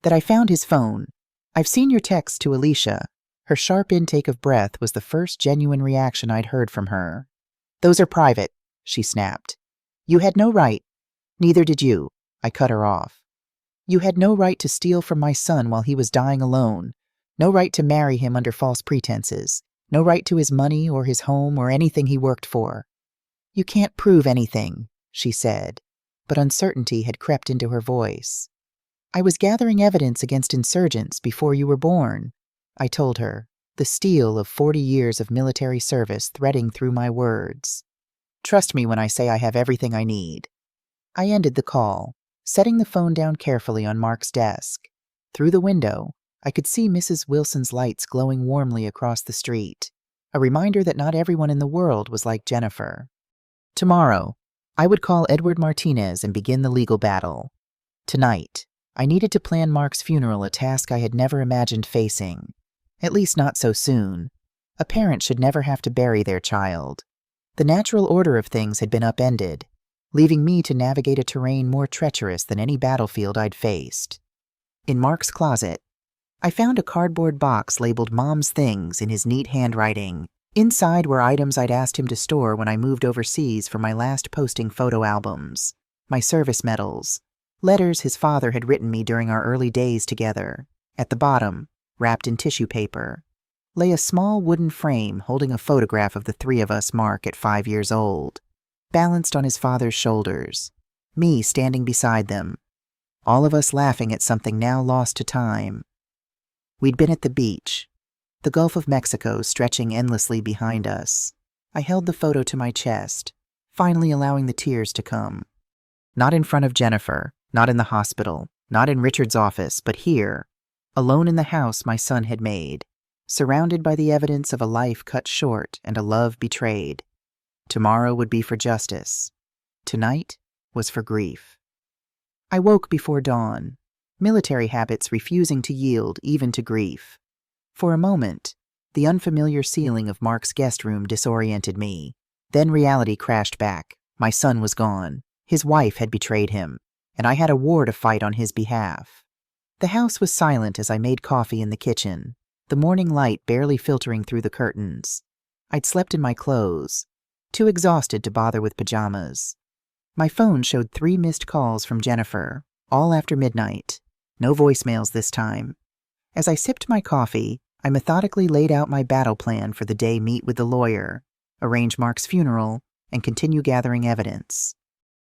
"that I found his phone. I've seen your text to Alicia." Her sharp intake of breath was the first genuine reaction I'd heard from her. "Those are private," she snapped. "You had no right." "Neither did you," I cut her off. "You had no right to steal from my son while he was dying alone. No right to marry him under false pretenses. No right to his money or his home or anything he worked for." "You can't prove anything," she said, but uncertainty had crept into her voice. "I was gathering evidence against insurgents before you were born," I told her, the steel of 40 years of military service threading through my words. "Trust me when I say I have everything I need." I ended the call, setting the phone down carefully on Mark's desk. Through the window, I could see Mrs. Wilson's lights glowing warmly across the street, a reminder that not everyone in the world was like Jennifer. Tomorrow, I would call Edward Martinez and begin the legal battle. Tonight, I needed to plan Mark's funeral, a task I had never imagined facing. At least not so soon. A parent should never have to bury their child. The natural order of things had been upended, leaving me to navigate a terrain more treacherous than any battlefield I'd faced. In Mark's closet, I found a cardboard box labeled Mom's Things in his neat handwriting. Inside were items I'd asked him to store when I moved overseas for my last posting photo albums, my service medals, letters his father had written me during our early days together. At the bottom, wrapped in tissue paper, lay a small wooden frame holding a photograph of the three of us, Mark at 5 years old, balanced on his father's shoulders, me standing beside them, all of us laughing at something now lost to time. We'd been at the beach, the Gulf of Mexico stretching endlessly behind us. I held the photo to my chest, finally allowing the tears to come. Not in front of Jennifer, not in the hospital, not in Richard's office, but here, alone in the house my son had made, surrounded by the evidence of a life cut short and a love betrayed. Tomorrow would be for justice. Tonight was for grief. I woke before dawn, military habits refusing to yield even to grief. For a moment, the unfamiliar ceiling of Mark's guest room disoriented me. Then reality crashed back, My son was gone. His wife had betrayed him, and I had a war to fight on his behalf. The house was silent as I made coffee in the kitchen, the morning light barely filtering through the curtains. I'd slept in my clothes, too exhausted to bother with pajamas. My phone showed 3 missed calls from Jennifer, all after midnight. No voicemails this time. As I sipped my coffee, I methodically laid out my battle plan for the day: meet with the lawyer, arrange Mark's funeral, and continue gathering evidence.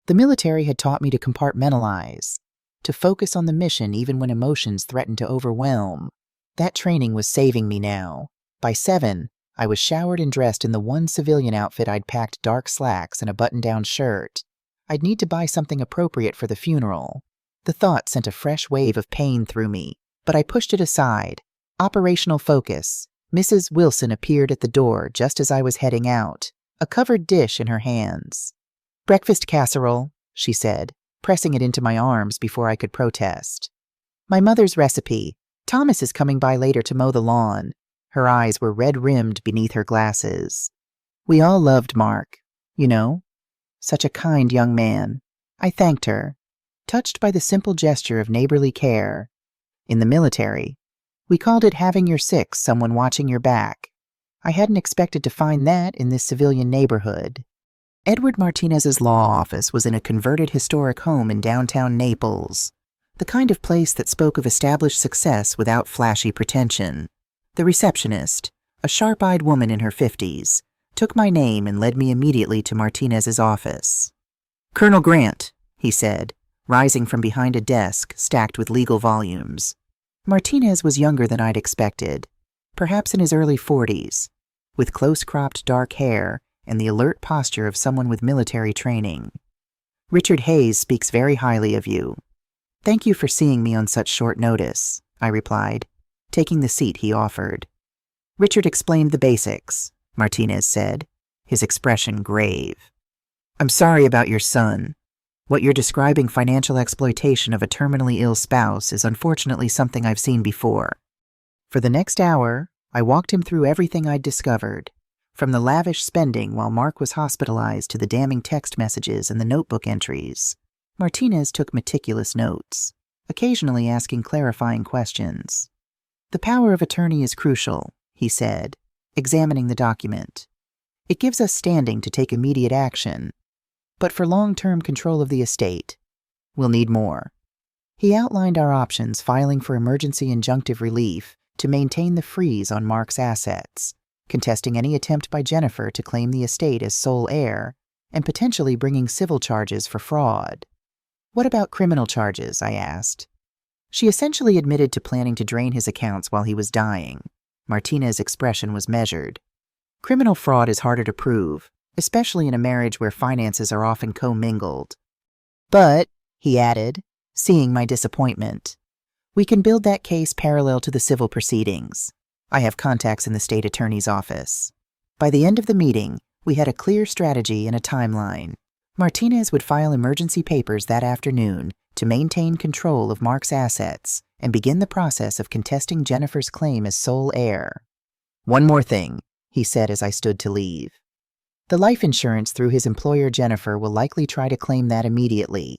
The military had taught me to compartmentalize, to focus on the mission even when emotions threatened to overwhelm. That training was saving me now. By 7, I was showered and dressed in the one civilian outfit I'd packed: dark slacks and a button-down shirt. I'd need to buy something appropriate for the funeral. The thought sent a fresh wave of pain through me, but I pushed it aside. Operational focus. Mrs. Wilson appeared at the door just as I was heading out, a covered dish in her hands. "Breakfast casserole," she said, pressing it into my arms before I could protest. "My mother's recipe. Thomas is coming by later to mow the lawn." Her eyes were red-rimmed beneath her glasses. "We all loved Mark, you know. Such a kind young man." I thanked her, touched by the simple gesture of neighborly care. In the military, we called it having your six, someone watching your back. I hadn't expected to find that in this civilian neighborhood. Edward Martinez's law office was in a converted historic home in downtown Naples, the kind of place that spoke of established success without flashy pretension. The receptionist, a sharp-eyed woman in her 50s, took my name and led me immediately to Martinez's office. "Colonel Grant," he said, rising from behind a desk stacked with legal volumes. Martinez was younger than I'd expected, perhaps in his early 40s, with close-cropped dark hair and the alert posture of someone with military training. "Richard Hayes speaks very highly of you." "Thank you for seeing me on such short notice," I replied, taking the seat he offered. "Richard explained the basics," Martinez said, his expression grave. "I'm sorry about your son. What you're describing, financial exploitation of a terminally ill spouse, is unfortunately something I've seen before." For the next hour, I walked him through everything I'd discovered, from the lavish spending while Mark was hospitalized to the damning text messages and the notebook entries. Martinez took meticulous notes, occasionally asking clarifying questions. "The power of attorney is crucial," he said, examining the document. "It gives us standing to take immediate action. But for long-term control of the estate, we'll need more." He outlined our options: filing for emergency injunctive relief to maintain the freeze on Mark's assets, contesting any attempt by Jennifer to claim the estate as sole heir, and potentially bringing civil charges for fraud. "What about criminal charges?" I asked. She essentially admitted to planning to drain his accounts while he was dying. Martinez's expression was measured. "Criminal fraud is harder to prove, especially in a marriage where finances are often commingled. But," he added, seeing my disappointment, "we can build that case parallel to the civil proceedings. I have contacts in the state attorney's office." By the end of the meeting, we had a clear strategy and a timeline. Martinez would file emergency papers that afternoon to maintain control of Mark's assets and begin the process of contesting Jennifer's claim as sole heir. "One more thing," he said as I stood to leave. "The life insurance through his employer Jennifer will likely try to claim that immediately.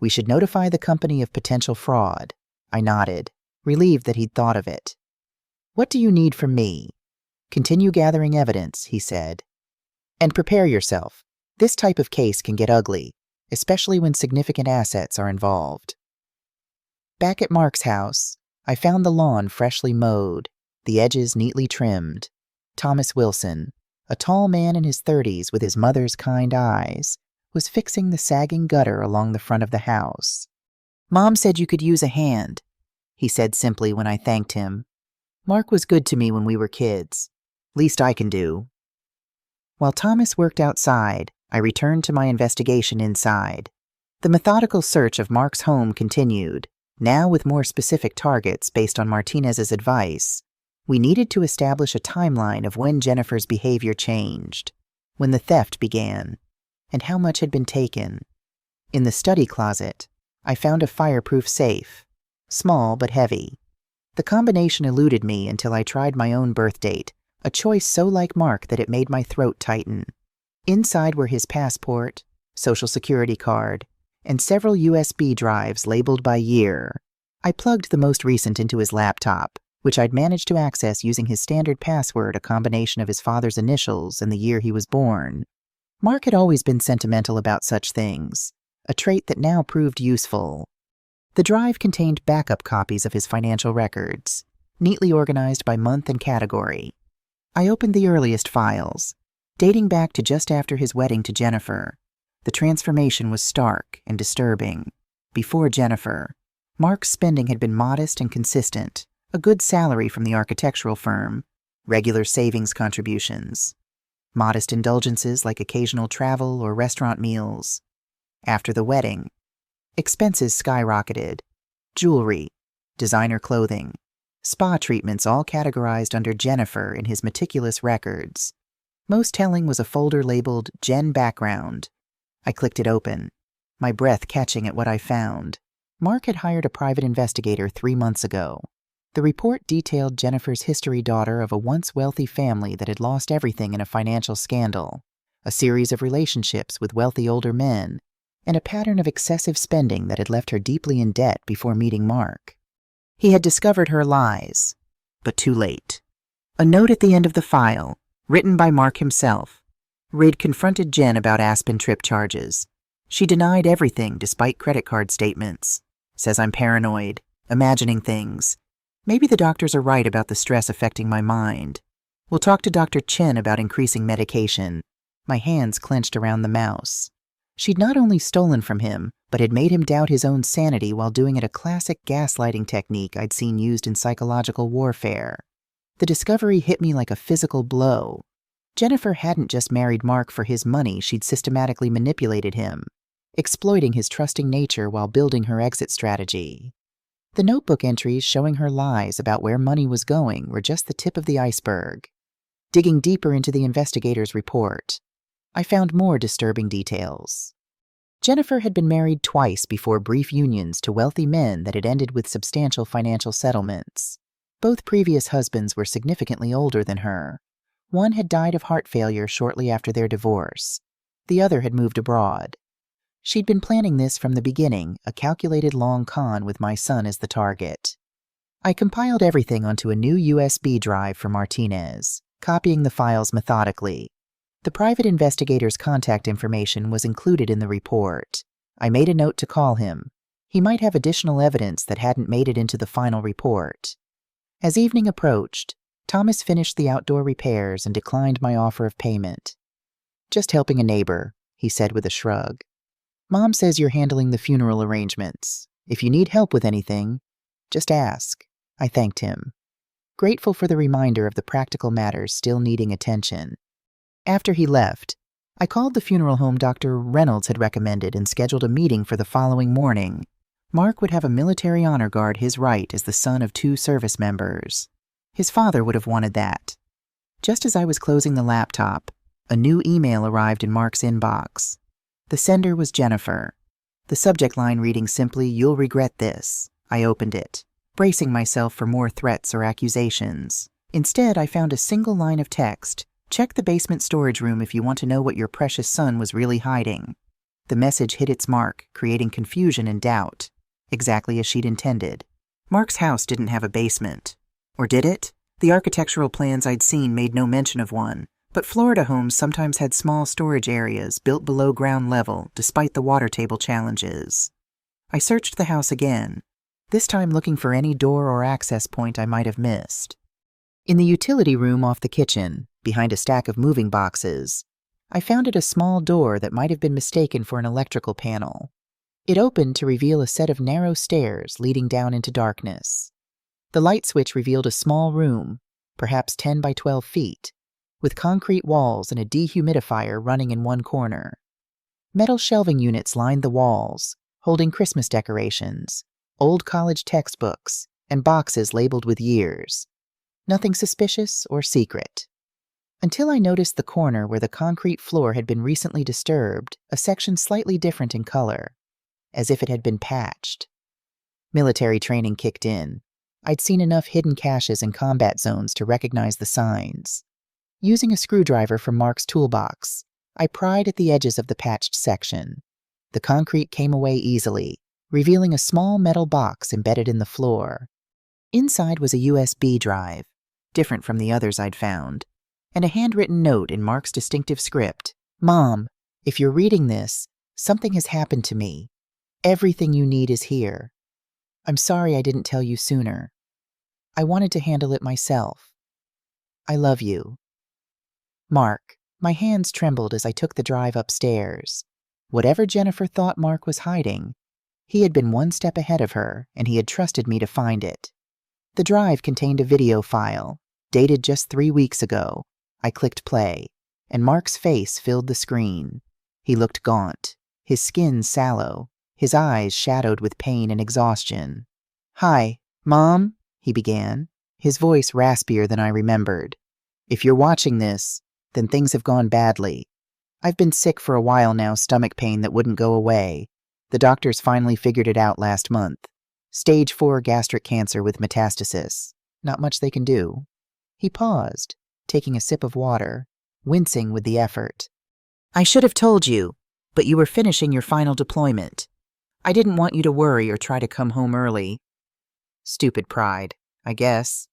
We should notify the company of potential fraud." I nodded, relieved that he'd thought of it. "What do you need from me?" "Continue gathering evidence," he said. "And prepare yourself. This type of case can get ugly, especially when significant assets are involved." Back at Mark's house, I found the lawn freshly mowed, the edges neatly trimmed. Thomas Wilson, a tall man in his 30s with his mother's kind eyes, was fixing the sagging gutter along the front of the house. "Mom said you could use a hand," he said simply when I thanked him. "Mark was good to me when we were kids. Least I can do." While Thomas worked outside, I returned to my investigation inside. The methodical search of Mark's home continued, now with more specific targets based on Martinez's advice. We needed to establish a timeline of when Jennifer's behavior changed, when the theft began, and how much had been taken. In the study closet, I found a fireproof safe, small but heavy. The combination eluded me until I tried my own birth date, a choice so like Mark that it made my throat tighten. Inside were his passport, Social Security card, and several USB drives labeled by year. I plugged the most recent into his laptop, which I'd managed to access using his standard password, a combination of his father's initials and the year he was born. Mark had always been sentimental about such things, a trait that now proved useful. The drive contained backup copies of his financial records, neatly organized by month and category. I opened the earliest files, dating back to just after his wedding to Jennifer. The transformation was stark and disturbing. Before Jennifer, Mark's spending had been modest and consistent, a good salary from the architectural firm, regular savings contributions, modest indulgences like occasional travel or restaurant meals. After the wedding, expenses skyrocketed. Jewelry, designer clothing, spa treatments, all categorized under Jennifer in his meticulous records. Most telling was a folder labeled Jen Background. I clicked it open, my breath catching at what I found. Mark had hired a private investigator 3 months ago. The report detailed Jennifer's history, daughter of a once wealthy family that had lost everything in a financial scandal, a series of relationships with wealthy older men, and a pattern of excessive spending that had left her deeply in debt before meeting Mark. He had discovered her lies, but too late. A note at the end of the file, written by Mark himself, read, "Confronted Jen about Aspen trip charges. She denied everything despite credit card statements. Says I'm paranoid, imagining things. Maybe the doctors are right about the stress affecting my mind. We'll talk to Dr. Chen about increasing medication." My hands clenched around the mouse. She'd not only stolen from him, but had made him doubt his own sanity while doing it, a classic gaslighting technique I'd seen used in psychological warfare. The discovery hit me like a physical blow. Jennifer hadn't just married Mark for his money, she'd systematically manipulated him, exploiting his trusting nature while building her exit strategy. The notebook entries showing her lies about where money was going were just the tip of the iceberg. Digging deeper into the investigator's report, I found more disturbing details. Jennifer had been married twice before brief unions to wealthy men that had ended with substantial financial settlements. Both previous husbands were significantly older than her. One had died of heart failure shortly after their divorce. The other had moved abroad. She'd been planning this from the beginning, a calculated long con with my son as the target. I compiled everything onto a new USB drive for Martinez, copying the files methodically. The private investigator's contact information was included in the report. I made a note to call him. He might have additional evidence that hadn't made it into the final report. As evening approached, Thomas finished the outdoor repairs and declined my offer of payment. "Just helping a neighbor," he said with a shrug. "Mom says you're handling the funeral arrangements. If you need help with anything, just ask." I thanked him, grateful for the reminder of the practical matters still needing attention. After he left, I called the funeral home Dr. Reynolds had recommended and scheduled a meeting for the following morning. Mark would have a military honor guard his right as the son of 2 service members. His father would have wanted that. Just as I was closing the laptop, a new email arrived in Mark's inbox. The sender was Jennifer. The subject line reading simply, "You'll regret this." I opened it, bracing myself for more threats or accusations. Instead, I found a single line of text: "Check the basement storage room if you want to know what your precious son was really hiding." The message hit its mark, creating confusion and doubt, exactly as she'd intended. Mark's house didn't have a basement. Or did it? The architectural plans I'd seen made no mention of one, but Florida homes sometimes had small storage areas built below ground level, despite the water table challenges. I searched the house again, this time looking for any door or access point I might have missed. In the utility room off the kitchen, behind a stack of moving boxes, I found a small door that might have been mistaken for an electrical panel. It opened to reveal a set of narrow stairs leading down into darkness. The light switch revealed a small room, perhaps 10 by 12 feet, with concrete walls and a dehumidifier running in one corner. Metal shelving units lined the walls, holding Christmas decorations, old college textbooks, and boxes labeled with years. Nothing suspicious or secret. Until I noticed the corner where the concrete floor had been recently disturbed, a section slightly different in color, as if it had been patched. Military training kicked in. I'd seen enough hidden caches and combat zones to recognize the signs. Using a screwdriver from Mark's toolbox, I pried at the edges of the patched section. The concrete came away easily, revealing a small metal box embedded in the floor. Inside was a USB drive, different from the others I'd found, and a handwritten note in Mark's distinctive script. "Mom, if you're reading this, something has happened to me. Everything you need is here. I'm sorry I didn't tell you sooner. I wanted to handle it myself. I love you. Mark." My hands trembled as I took the drive upstairs. Whatever Jennifer thought Mark was hiding, he had been one step ahead of her, and he had trusted me to find it. The drive contained a video file, dated just 3 weeks ago. I clicked play, and Mark's face filled the screen. He looked gaunt, his skin sallow, his eyes shadowed with pain and exhaustion. "Hi, Mom," he began, his voice raspier than I remembered. "If you're watching this, then things have gone badly. I've been sick for a while now, stomach pain that wouldn't go away. The doctors finally figured it out last month. Stage 4 gastric cancer with metastasis. Not much they can do." He paused, taking a sip of water, wincing with the effort. "I should have told you, but you were finishing your final deployment. I didn't want you to worry or try to come home early." Stupid pride, I guess.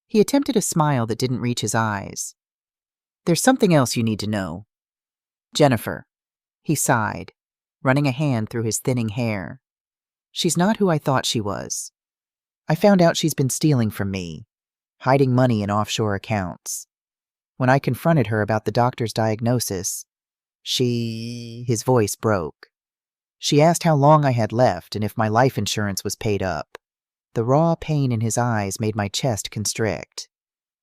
He attempted a smile that didn't reach his eyes. "There's something else you need to know. Jennifer." He sighed, running a hand through his thinning hair. "She's not who I thought she was. I found out she's been stealing from me, hiding money in offshore accounts. When I confronted her about the doctor's diagnosis, his voice broke. She asked how long I had left and if my life insurance was paid up. The raw pain in his eyes made my chest constrict.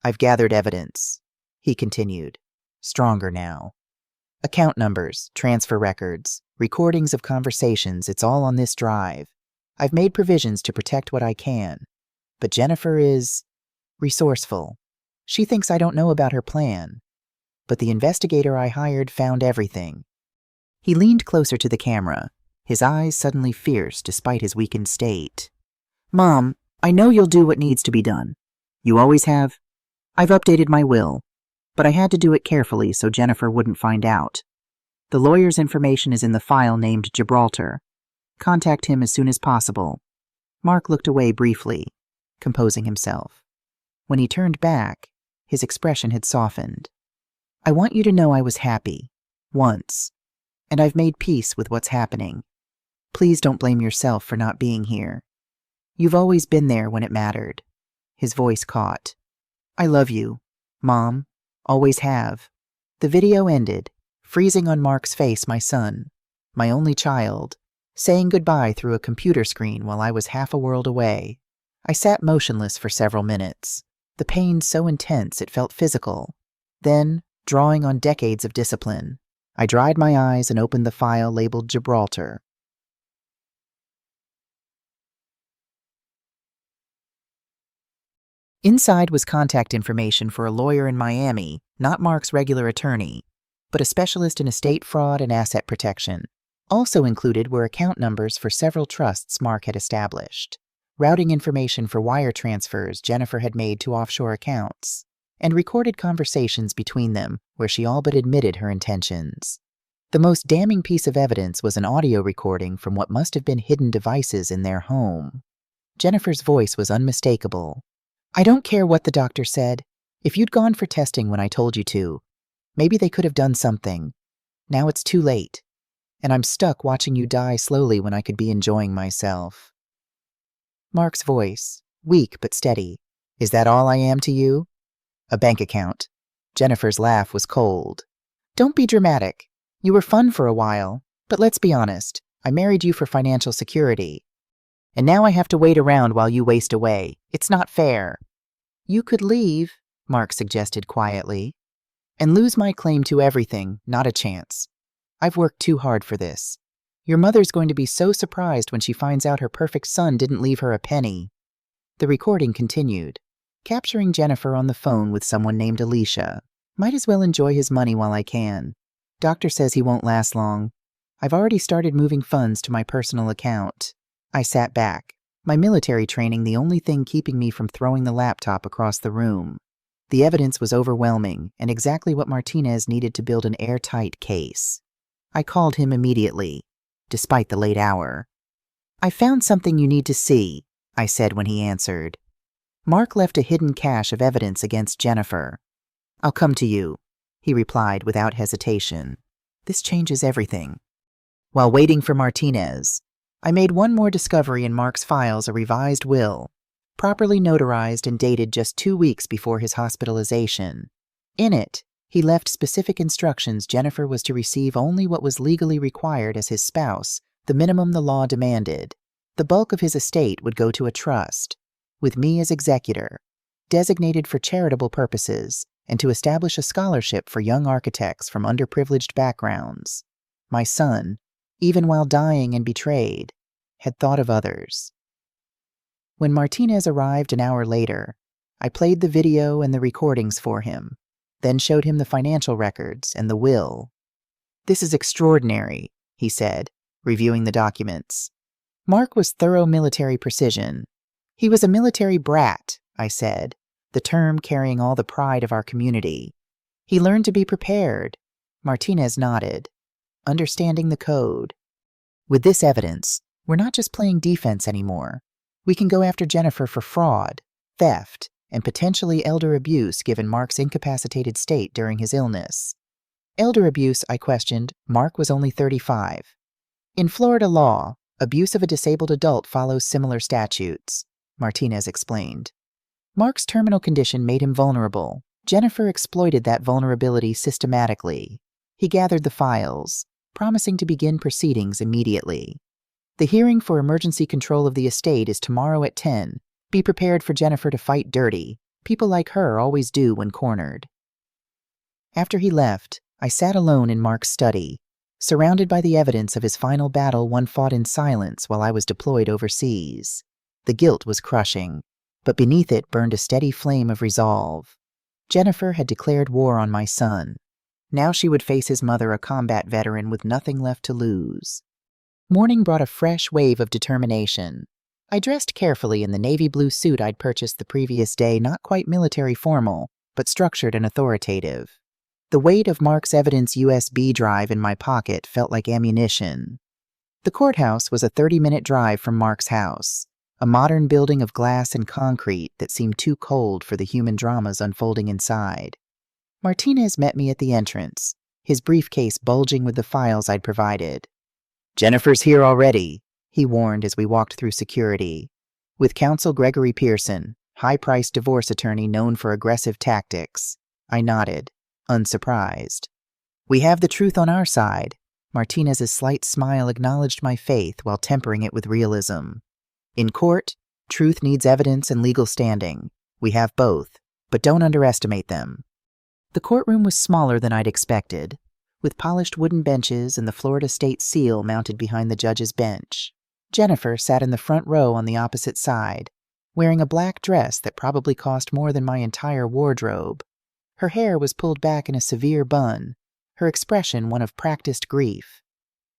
I've gathered evidence," he continued, stronger now. "Account numbers, transfer records, recordings of conversations, it's all on this drive. I've made provisions to protect what I can. But Jennifer is resourceful. She thinks I don't know about her plan. But the investigator I hired found everything." He leaned closer to the camera, his eyes suddenly fierce despite his weakened state. "Mom, I know you'll do what needs to be done. You always have. I've updated my will, but I had to do it carefully so Jennifer wouldn't find out. The lawyer's information is in the file named Gibraltar. Contact him as soon as possible." Mark looked away briefly, composing himself. When he turned back, his expression had softened. "I want you to know I was happy. Once. And I've made peace with what's happening. Please don't blame yourself for not being here. You've always been there when it mattered." His voice caught. "I love you, Mom. Always have." The video ended, freezing on Mark's face my son, my only child, saying goodbye through a computer screen while I was half a world away. I sat motionless for several minutes, the pain so intense it felt physical. Then, drawing on decades of discipline, I dried my eyes and opened the file labeled Gibraltar. Inside was contact information for a lawyer in Miami, not Mark's regular attorney, but a specialist in estate fraud and asset protection. Also included were account numbers for several trusts Mark had established, routing information for wire transfers Jennifer had made to offshore accounts, and recorded conversations between them where she all but admitted her intentions. The most damning piece of evidence was an audio recording from what must have been hidden devices in their home. Jennifer's voice was unmistakable. "I don't care what the doctor said. If you'd gone for testing when I told you to, maybe they could have done something. Now it's too late, and I'm stuck watching you die slowly when I could be enjoying myself." Mark's voice, weak but steady. "Is that all I am to you?" "A bank account." Jennifer's laugh was cold. "Don't be dramatic. You were fun for a while, but let's be honest. I married you for financial security. And now I have to wait around while you waste away. It's not fair." "You could leave," Mark suggested quietly, "and lose my claim to everything. Not a chance. I've worked too hard for this. Your mother's going to be so surprised when she finds out her perfect son didn't leave her a penny." The recording continued, capturing Jennifer on the phone with someone named Alicia. "Might as well enjoy his money while I can. Doctor says he won't last long. I've already started moving funds to my personal account." I sat back, my military training the only thing keeping me from throwing the laptop across the room. The evidence was overwhelming and exactly what Martinez needed to build an airtight case. I called him immediately, despite the late hour. "I found something you need to see," I said when he answered. "Mark left a hidden cache of evidence against Jennifer." "I'll come to you," he replied without hesitation. "This changes everything." While waiting for Martinez, I made one more discovery in Mark's files, a revised will, properly notarized and dated just 2 weeks before his hospitalization. In it, he left specific instructions Jennifer was to receive only what was legally required as his spouse, the minimum the law demanded. The bulk of his estate would go to a trust, with me as executor, designated for charitable purposes, and to establish a scholarship for young architects from underprivileged backgrounds. My son, even while dying and betrayed, had thought of others. When Martinez arrived an hour later, I played the video and the recordings for him, then showed him the financial records and the will. "This is extraordinary," he said, reviewing the documents. Mark was thorough military precision. "He was a military brat," I said, the term carrying all the pride of our community. "He learned to be prepared." Martinez nodded, understanding the code. "With this evidence, we're not just playing defense anymore. We can go after Jennifer for fraud, theft, and potentially elder abuse given Mark's incapacitated state during his illness." Elder abuse, I questioned. Mark was only 35. "In Florida law, abuse of a disabled adult follows similar statutes," Martinez explained. "Mark's terminal condition made him vulnerable. Jennifer exploited that vulnerability systematically. He gathered the files, promising to begin proceedings immediately. The hearing for emergency control of the estate is tomorrow at 10. Be prepared for Jennifer to fight dirty. People like her always do when cornered." After he left, I sat alone in Mark's study, surrounded by the evidence of his final battle one fought in silence while I was deployed overseas. The guilt was crushing, but beneath it burned a steady flame of resolve. Jennifer had declared war on my son. Now she would face his mother, a combat veteran with nothing left to lose. Morning brought a fresh wave of determination. I dressed carefully in the navy blue suit I'd purchased the previous day, not quite military formal, but structured and authoritative. The weight of Mark's evidence USB drive in my pocket felt like ammunition. The courthouse was a 30-minute drive from Mark's house, a modern building of glass and concrete that seemed too cold for the human dramas unfolding inside. Martinez met me at the entrance, his briefcase bulging with the files I'd provided. "Jennifer's here already," he warned as we walked through security. "With counsel Gregory Pearson, high-priced divorce attorney known for aggressive tactics." I nodded, unsurprised. "We have the truth on our side." Martinez's slight smile acknowledged my faith while tempering it with realism. "In court, truth needs evidence and legal standing. We have both, but don't underestimate them." The courtroom was smaller than I'd expected, with polished wooden benches and the Florida state seal mounted behind the judge's bench. Jennifer sat in the front row on the opposite side, wearing a black dress that probably cost more than my entire wardrobe. Her hair was pulled back in a severe bun, her expression one of practiced grief.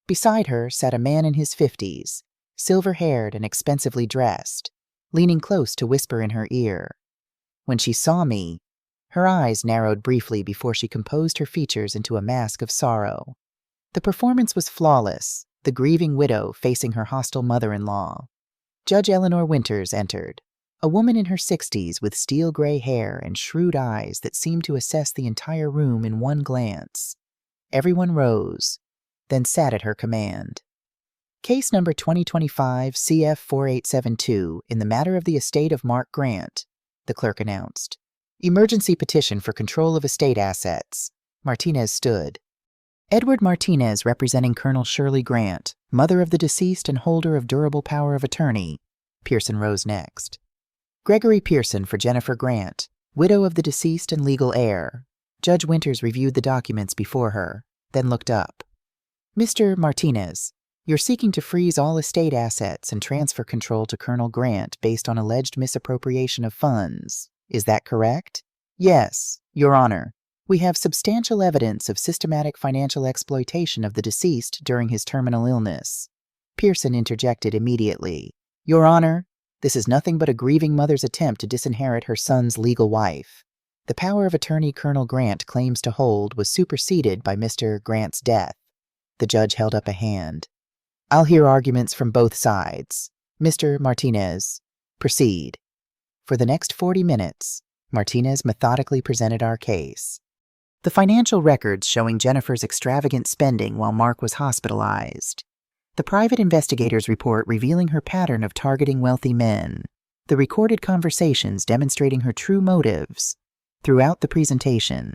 Beside her sat a man in his 50s, silver-haired and expensively dressed, leaning close to whisper in her ear. When she saw me, her eyes narrowed briefly before she composed her features into a mask of sorrow. The performance was flawless, the grieving widow facing her hostile mother-in-law. Judge Eleanor Winters entered, a woman in her 60s with steel-gray hair and shrewd eyes that seemed to assess the entire room in one glance. Everyone rose, then sat at her command. "Case number 2025 CF 4872 in the matter of the estate of Mark Grant," the clerk announced. "Emergency petition for control of estate assets." Martinez stood. "Edward Martinez representing Colonel Shirley Grant, mother of the deceased and holder of durable power of attorney." Pearson rose next. "Gregory Pearson for Jennifer Grant, widow of the deceased and legal heir." Judge Winters reviewed the documents before her, then looked up. "Mr. Martinez, you're seeking to freeze all estate assets and transfer control to Colonel Grant based on alleged misappropriation of funds. Is that correct?" "Yes, Your Honor. We have substantial evidence of systematic financial exploitation of the deceased during his terminal illness." Pearson interjected immediately. "Your Honor, this is nothing but a grieving mother's attempt to disinherit her son's legal wife." The power of attorney Colonel Grant claims to hold was superseded by Mr. Grant's death. The judge held up a hand. I'll hear arguments from both sides. Mr. Martinez, proceed. For the next 40 minutes, Martinez methodically presented our case. The financial records showing Jennifer's extravagant spending while Mark was hospitalized. The private investigator's report revealing her pattern of targeting wealthy men. The recorded conversations demonstrating her true motives. Throughout the presentation,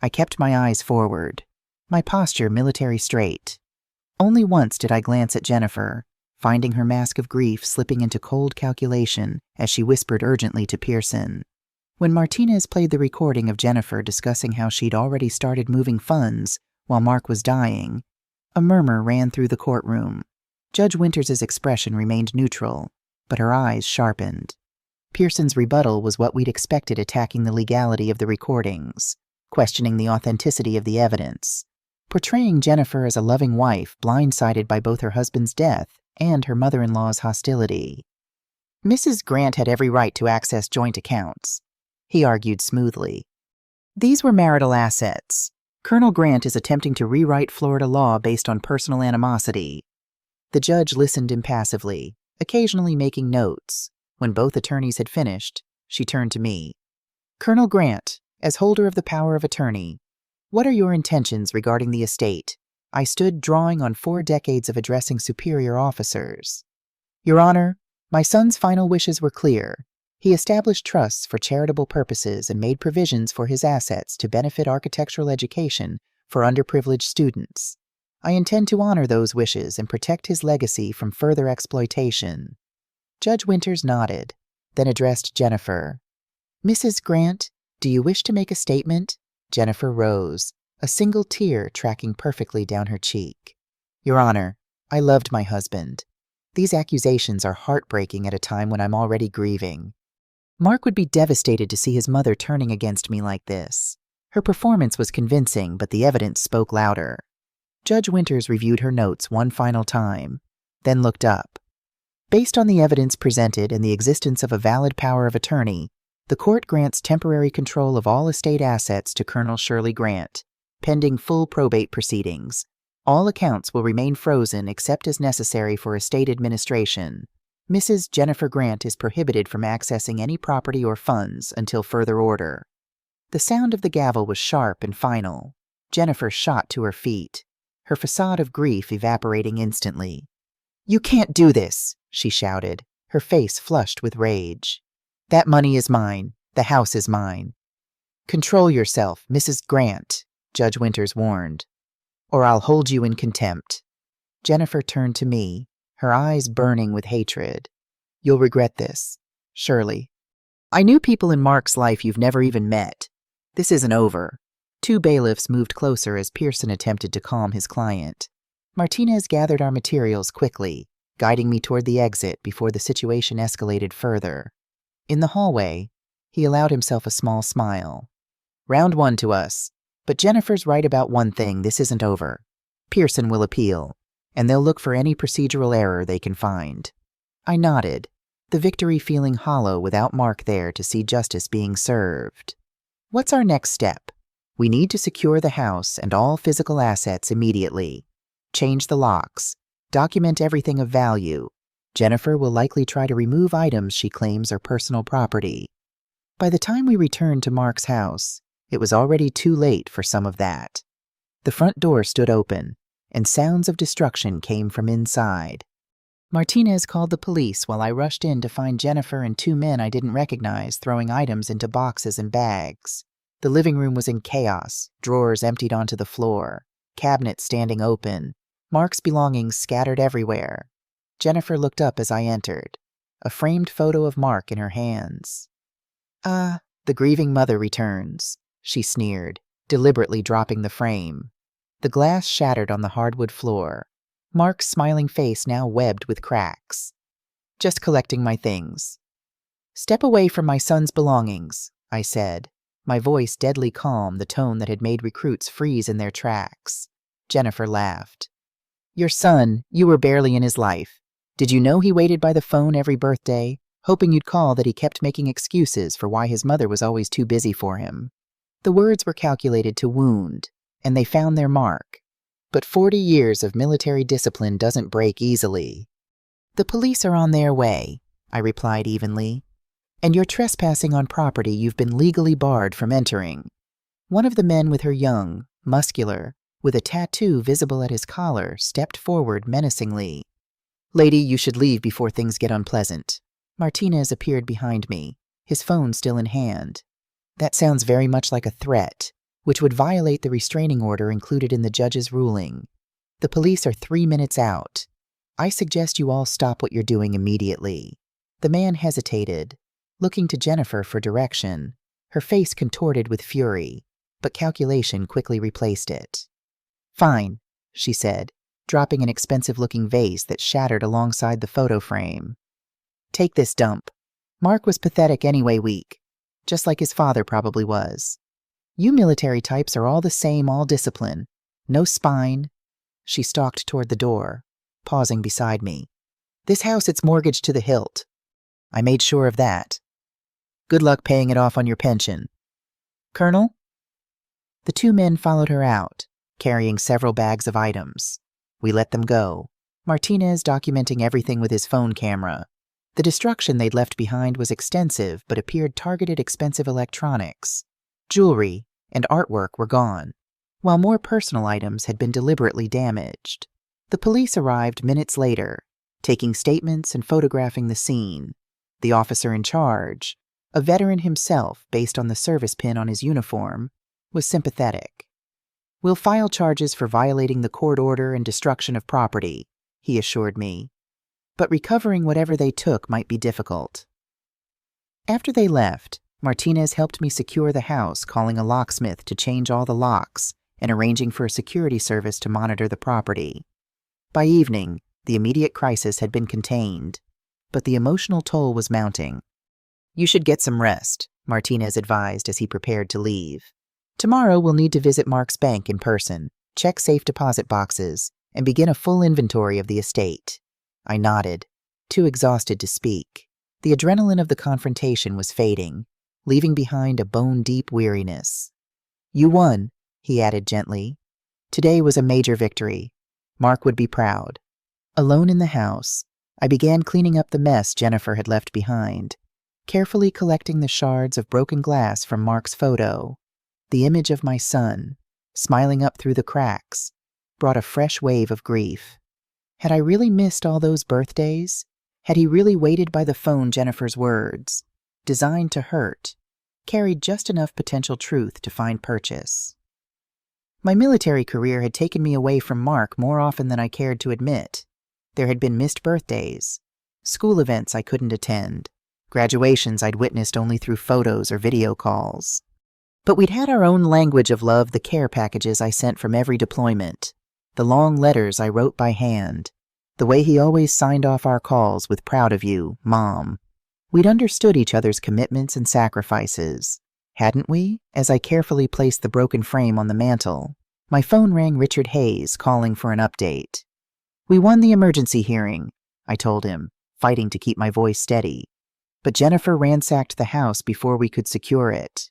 I kept my eyes forward, my posture military straight. Only once did I glance at Jennifer, finding her mask of grief slipping into cold calculation as she whispered urgently to Pearson. When Martinez played the recording of Jennifer discussing how she'd already started moving funds while Mark was dying, a murmur ran through the courtroom. Judge Winters's expression remained neutral, but her eyes sharpened. Pearson's rebuttal was what we'd expected, attacking the legality of the recordings, questioning the authenticity of the evidence, portraying Jennifer as a loving wife blindsided by both her husband's death and her mother-in-law's hostility. Mrs. Grant had every right to access joint accounts, he argued smoothly. These were marital assets. Colonel Grant is attempting to rewrite Florida law based on personal animosity. The judge listened impassively, occasionally making notes. When both attorneys had finished, she turned to me. Colonel Grant, as holder of the power of attorney, what are your intentions regarding the estate? I stood drawing on 4 decades of addressing superior officers. Your Honor, my son's final wishes were clear. He established trusts for charitable purposes and made provisions for his assets to benefit architectural education for underprivileged students. I intend to honor those wishes and protect his legacy from further exploitation. Judge Winters nodded, then addressed Jennifer. Mrs. Grant, do you wish to make a statement? Jennifer rose, a single tear tracking perfectly down her cheek. Your Honor, I loved my husband. These accusations are heartbreaking at a time when I'm already grieving. Mark would be devastated to see his mother turning against me like this. Her performance was convincing, but the evidence spoke louder. Judge Winters reviewed her notes one final time, then looked up. Based on the evidence presented and the existence of a valid power of attorney, the court grants temporary control of all estate assets to Colonel Shirley Grant, pending full probate proceedings. All accounts will remain frozen except as necessary for estate administration. Mrs. Jennifer Grant is prohibited from accessing any property or funds until further order. The sound of the gavel was sharp and final. Jennifer shot to her feet, her facade of grief evaporating instantly. You can't do this, she shouted, her face flushed with rage. That money is mine. The house is mine. Control yourself, Mrs. Grant, Judge Winters warned, or I'll hold you in contempt. Jennifer turned to me, her eyes burning with hatred. You'll regret this, Shirley. I knew people in Mark's life you've never even met. This isn't over. 2 bailiffs moved closer as Pearson attempted to calm his client. Martinez gathered our materials quickly, guiding me toward the exit before the situation escalated further. In the hallway, he allowed himself a small smile. Round 1 to us, but Jennifer's right about one thing: this isn't over. Pearson will appeal, and they'll look for any procedural error they can find. I nodded, the victory feeling hollow without Mark there to see justice being served. What's our next step? We need to secure the house and all physical assets immediately. Change the locks. Document everything of value. Jennifer will likely try to remove items she claims are personal property. By the time we returned to Mark's house, it was already too late for some of that. The front door stood open, and sounds of destruction came from inside. Martinez called the police while I rushed in to find Jennifer and 2 men I didn't recognize throwing items into boxes and bags. The living room was in chaos, drawers emptied onto the floor, cabinets standing open, Mark's belongings scattered everywhere. Jennifer looked up as I entered, a framed photo of Mark in her hands. The grieving mother returns, she sneered, deliberately dropping the frame. The glass shattered on the hardwood floor, Mark's smiling face now webbed with cracks. Just collecting my things. Step away from my son's belongings, I said, my voice deadly calm, the tone that had made recruits freeze in their tracks. Jennifer laughed. Your son, you were barely in his life. Did you know he waited by the phone every birthday? hoping you'd call that he kept making excuses for why his mother was always too busy for him. The words were calculated to wound, and they found their mark. But 40 years of military discipline doesn't break easily. The police are on their way, I replied evenly. And you're trespassing on property you've been legally barred from entering. One of the men with her young, muscular, with a tattoo visible at his collar, stepped forward menacingly. Lady, you should leave before things get unpleasant. Martinez appeared behind me, his phone still in hand. That sounds very much like a threat, which would violate the restraining order included in the judge's ruling. The police are 3 minutes out. I suggest you all stop what you're doing immediately. The man hesitated, looking to Jennifer for direction, her face contorted with fury, but calculation quickly replaced it. Fine, she said, dropping an expensive-looking vase that shattered alongside the photo frame. Take this dump. Mark was pathetic anyway weak, just like his father probably was. You military types are all the same, all discipline. No spine. She stalked toward the door, pausing beside me. This house, it's mortgaged to the hilt. I made sure of that. Good luck paying it off on your pension. Colonel? The 2 men followed her out, carrying several bags of items. We let them go, Martinez documenting everything with his phone camera. The destruction they'd left behind was extensive but appeared targeted expensive electronics. Jewelry and artwork were gone, while more personal items had been deliberately damaged. The police arrived minutes later, taking statements and photographing the scene. The officer in charge, a veteran himself based on the service pin on his uniform, was sympathetic. We'll file charges for violating the court order and destruction of property, he assured me. But recovering whatever they took might be difficult. After they left, Martinez helped me secure the house, calling a locksmith to change all the locks and arranging for a security service to monitor the property. By evening, the immediate crisis had been contained, but the emotional toll was mounting. You should get some rest, Martinez advised as he prepared to leave. Tomorrow we'll need to visit Mark's bank in person, check safe deposit boxes, and begin a full inventory of the estate. I nodded, too exhausted to speak. The adrenaline of the confrontation was fading, leaving behind a bone-deep weariness. You won, he added gently. Today was a major victory. Mark would be proud. Alone in the house, I began cleaning up the mess Jennifer had left behind, carefully collecting the shards of broken glass from Mark's photo. The image of my son, smiling up through the cracks, brought a fresh wave of grief. Had I really missed all those birthdays? Had he really waited by the phone Jennifer's words, designed to hurt, carried just enough potential truth to find purchase? My military career had taken me away from Mark more often than I cared to admit. There had been missed birthdays, school events I couldn't attend, graduations I'd witnessed only through photos or video calls. But we'd had our own language of love, the care packages I sent from every deployment, the long letters I wrote by hand, the way he always signed off our calls with "proud of you, Mom." We'd understood each other's commitments and sacrifices, hadn't we? As I carefully placed the broken frame on the mantel, my phone rang Richard Hayes, calling for an update. We won the emergency hearing, I told him, fighting to keep my voice steady. But Jennifer ransacked the house before we could secure it.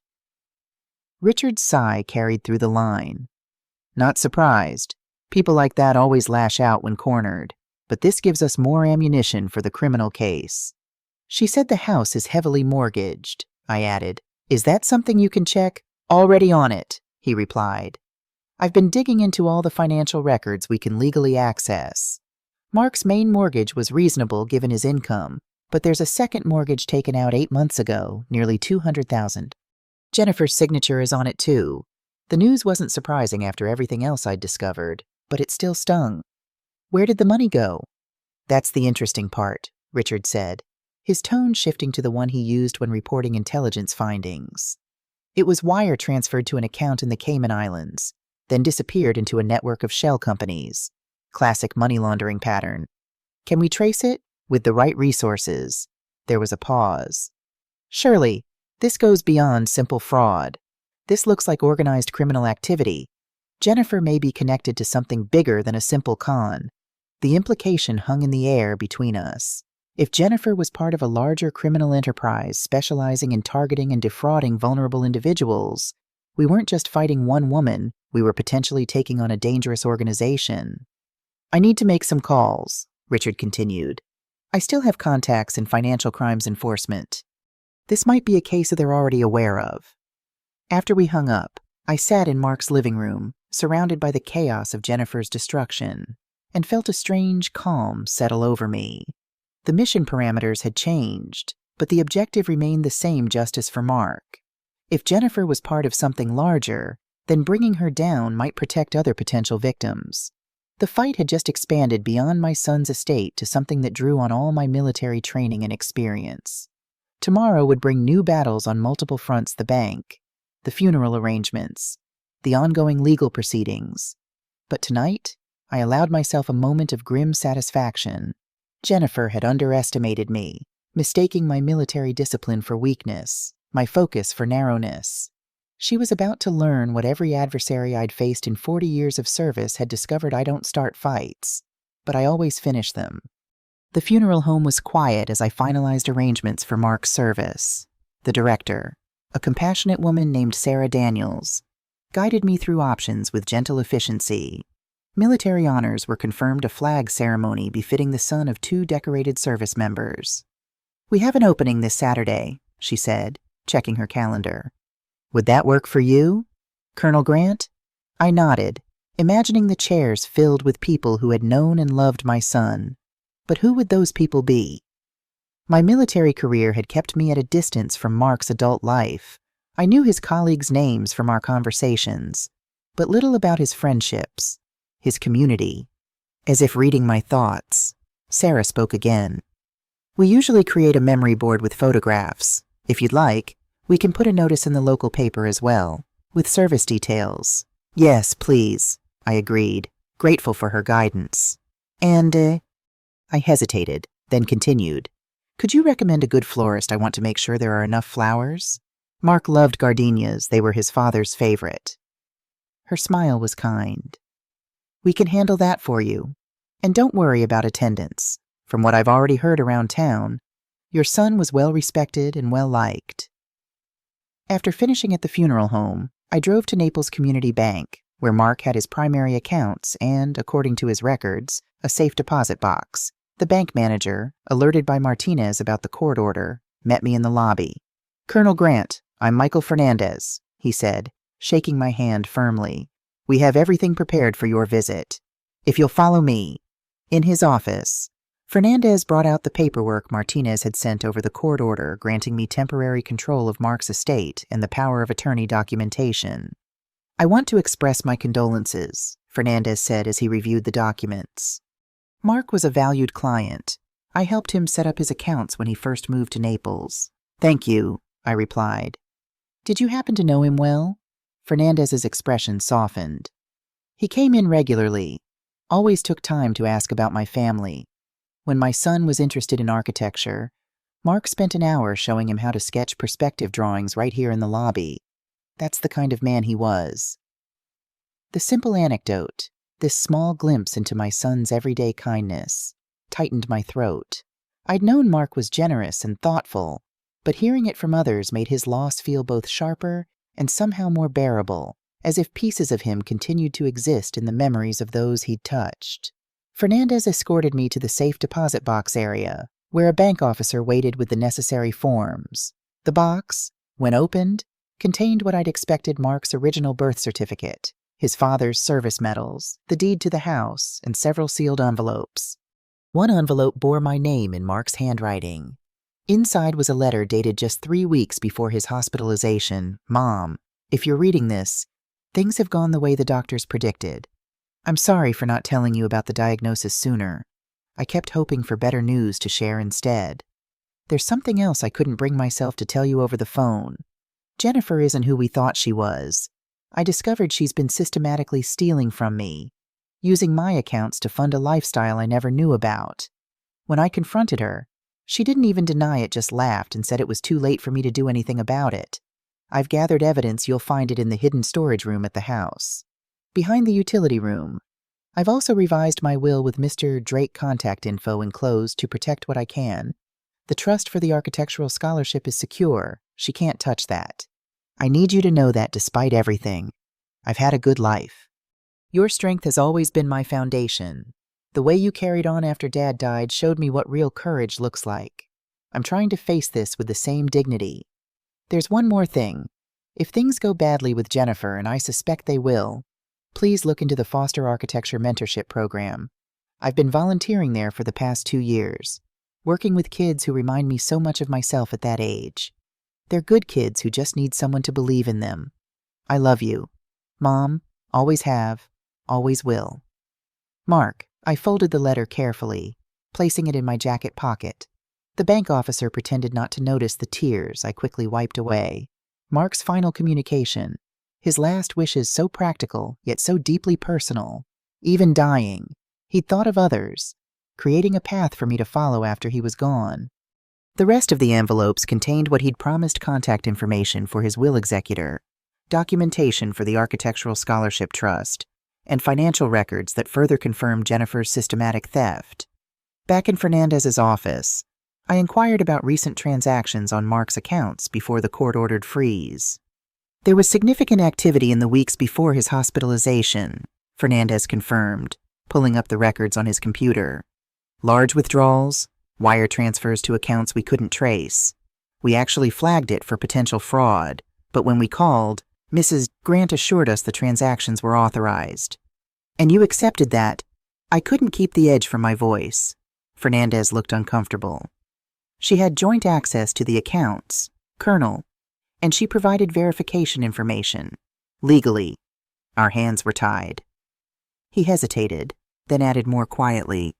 Richard's sigh carried through the line. Not surprised. People like that always lash out when cornered, but this gives us more ammunition for the criminal case. She said the house is heavily mortgaged, I added. Is that something you can check? Already on it, he replied. I've been digging into all the financial records we can legally access. Mark's main mortgage was reasonable given his income, but there's a second mortgage taken out 8 months ago, nearly $200,000. Jennifer's signature is on it too. The news wasn't surprising after everything else I'd discovered, but it still stung. Where did the money go? That's the interesting part, Richard said, his tone shifting to the one he used when reporting intelligence findings. It was wire transferred to an account in the Cayman Islands, then disappeared into a network of shell companies. Classic money laundering pattern. Can we trace it? With the right resources. There was a pause. Surely, this goes beyond simple fraud. This looks like organized criminal activity. Jennifer may be connected to something bigger than a simple con. The implication hung in the air between us. If Jennifer was part of a larger criminal enterprise specializing in targeting and defrauding vulnerable individuals, we weren't just fighting one woman, we were potentially taking on a dangerous organization. I need to make some calls, Richard continued. I still have contacts in financial crimes enforcement. This might be a case that they're already aware of. After we hung up, I sat in Mark's living room, surrounded by the chaos of Jennifer's destruction, and felt a strange calm settle over me. The mission parameters had changed, but the objective remained the same: justice for Mark. If Jennifer was part of something larger, then bringing her down might protect other potential victims. The fight had just expanded beyond my son's estate to something that drew on all my military training and experience. Tomorrow would bring new battles on multiple fronts: the bank, the funeral arrangements, the ongoing legal proceedings. But tonight, I allowed myself a moment of grim satisfaction. Jennifer had underestimated me, mistaking my military discipline for weakness, my focus for narrowness. She was about to learn what every adversary I'd faced in 40 years of service had discovered: I don't start fights, but I always finish them. The funeral home was quiet as I finalized arrangements for Mark's service. The director, a compassionate woman named Sarah Daniels, guided me through options with gentle efficiency. Military honors were confirmed: a flag ceremony befitting the son of 2 decorated service members. "We have an opening this Saturday," she said, checking her calendar. "Would that work for you, Colonel Grant?" I nodded, imagining the chairs filled with people who had known and loved my son. But who would those people be? My military career had kept me at a distance from Mark's adult life. I knew his colleagues' names from our conversations, but little about his friendships, his community. As if reading my thoughts, Sarah spoke again. "We usually create a memory board with photographs. If you'd like, we can put a notice in the local paper as well, with service details." "Yes, please," I agreed, grateful for her guidance. "And, I hesitated, then continued. "Could you recommend a good florist? I want to make sure there are enough flowers." Mark loved gardenias. They were his father's favorite. Her smile was kind. "We can handle that for you. And don't worry about attendance. From what I've already heard around town, your son was well respected and well liked." After finishing at the funeral home, I drove to Naples Community Bank, where Mark had his primary accounts and, according to his records, a safe deposit box. The bank manager, alerted by Martinez about the court order, met me in the lobby. "Colonel Grant, I'm Michael Fernandez," he said, shaking my hand firmly. "We have everything prepared for your visit. If you'll follow me." In his office, Fernandez brought out the paperwork Martinez had sent over the court order granting me temporary control of Mark's estate and the power of attorney documentation. "I want to express my condolences," Fernandez said as he reviewed the documents. "Mark was a valued client. I helped him set up his accounts when he first moved to Naples." "Thank you," I replied. "Did you happen to know him well?" Fernandez's expression softened. "He came in regularly, always took time to ask about my family. When my son was interested in architecture, Mark spent an hour showing him how to sketch perspective drawings right here in the lobby. That's the kind of man he was." The simple anecdote, this small glimpse into my son's everyday kindness, tightened my throat. I'd known Mark was generous and thoughtful, but hearing it from others made his loss feel both sharper and somehow more bearable, as if pieces of him continued to exist in the memories of those he'd touched. Fernandez escorted me to the safe deposit box area, where a bank officer waited with the necessary forms. The box, when opened, contained what I'd expected: Mark's original birth certificate, his father's service medals, the deed to the house, and several sealed envelopes. One envelope bore my name in Mark's handwriting. Inside was a letter dated just 3 weeks before his hospitalization. "Mom, if you're reading this, things have gone the way the doctors predicted. I'm sorry for not telling you about the diagnosis sooner. I kept hoping for better news to share instead. There's something else I couldn't bring myself to tell you over the phone. Jennifer isn't who we thought she was. I discovered she's been systematically stealing from me, using my accounts to fund a lifestyle I never knew about. When I confronted her, she didn't even deny it, just laughed and said it was too late for me to do anything about it. I've gathered evidence. You'll find it in the hidden storage room at the house. Behind the utility room. I've also revised my will with Mr. Drake contact info enclosed to protect what I can. The trust for the architectural scholarship is secure. She can't touch that. I need you to know that despite everything, I've had a good life. Your strength has always been my foundation. The way you carried on after Dad died showed me what real courage looks like. I'm trying to face this with the same dignity. There's one more thing. If things go badly with Jennifer, and I suspect they will, please look into the Foster Architecture Mentorship Program. I've been volunteering there for the past 2 years, working with kids who remind me so much of myself at that age. They're good kids who just need someone to believe in them. I love you. Mom, always have, always will. Mark. I folded the letter carefully, placing it in my jacket pocket. The bank officer pretended not to notice the tears I quickly wiped away. Mark's final communication. His last wishes so practical, yet so deeply personal. Even dying, he'd thought of others, creating a path for me to follow after he was gone. The rest of the envelopes contained what he'd promised: contact information for his will executor, documentation for the Architectural Scholarship Trust, and financial records that further confirmed Jennifer's systematic theft. Back in Fernandez's office, I inquired about recent transactions on Mark's accounts before the court-ordered freeze. There was significant activity in the weeks before his hospitalization, Fernandez confirmed, pulling up the records on his computer. Large withdrawals, wire transfers to accounts we couldn't trace. We actually flagged it for potential fraud, but when we called, Mrs. Grant assured us the transactions were authorized. And you accepted that? I couldn't keep the edge from my voice. Fernandez looked uncomfortable. She had joint access to the accounts, Colonel, and she provided verification information. Legally, our hands were tied. He hesitated, then added more quietly,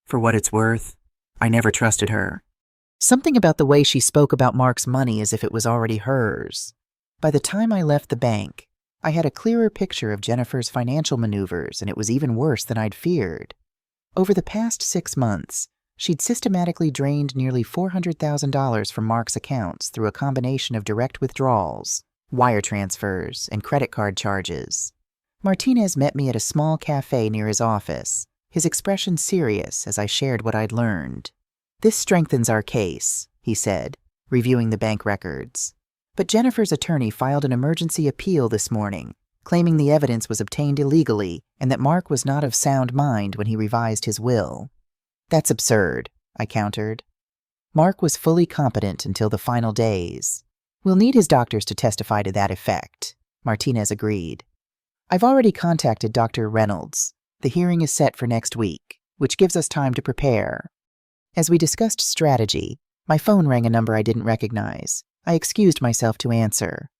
"For what it's worth, I never trusted her." Something about the way she spoke about Mark's money as if it was already hers. By the time I left the bank, I had a clearer picture of Jennifer's financial maneuvers, and it was even worse than I'd feared. Over the past 6 months, she'd systematically drained nearly $400,000 from Mark's accounts through a combination of direct withdrawals, wire transfers, and credit card charges. Martinez met me at a small cafe near his office, his expression serious as I shared what I'd learned. "This strengthens our case," he said, reviewing the bank records. But Jennifer's attorney filed an emergency appeal this morning, claiming the evidence was obtained illegally and that Mark was not of sound mind when he revised his will. "That's absurd," I countered. "Mark was fully competent until the final days. We'll need his doctors to testify to that effect," Martinez agreed. "I've already contacted Dr. Reynolds. The hearing is set for next week, which gives us time to prepare." As we discussed strategy, my phone rang a number I didn't recognize. I excused myself to answer.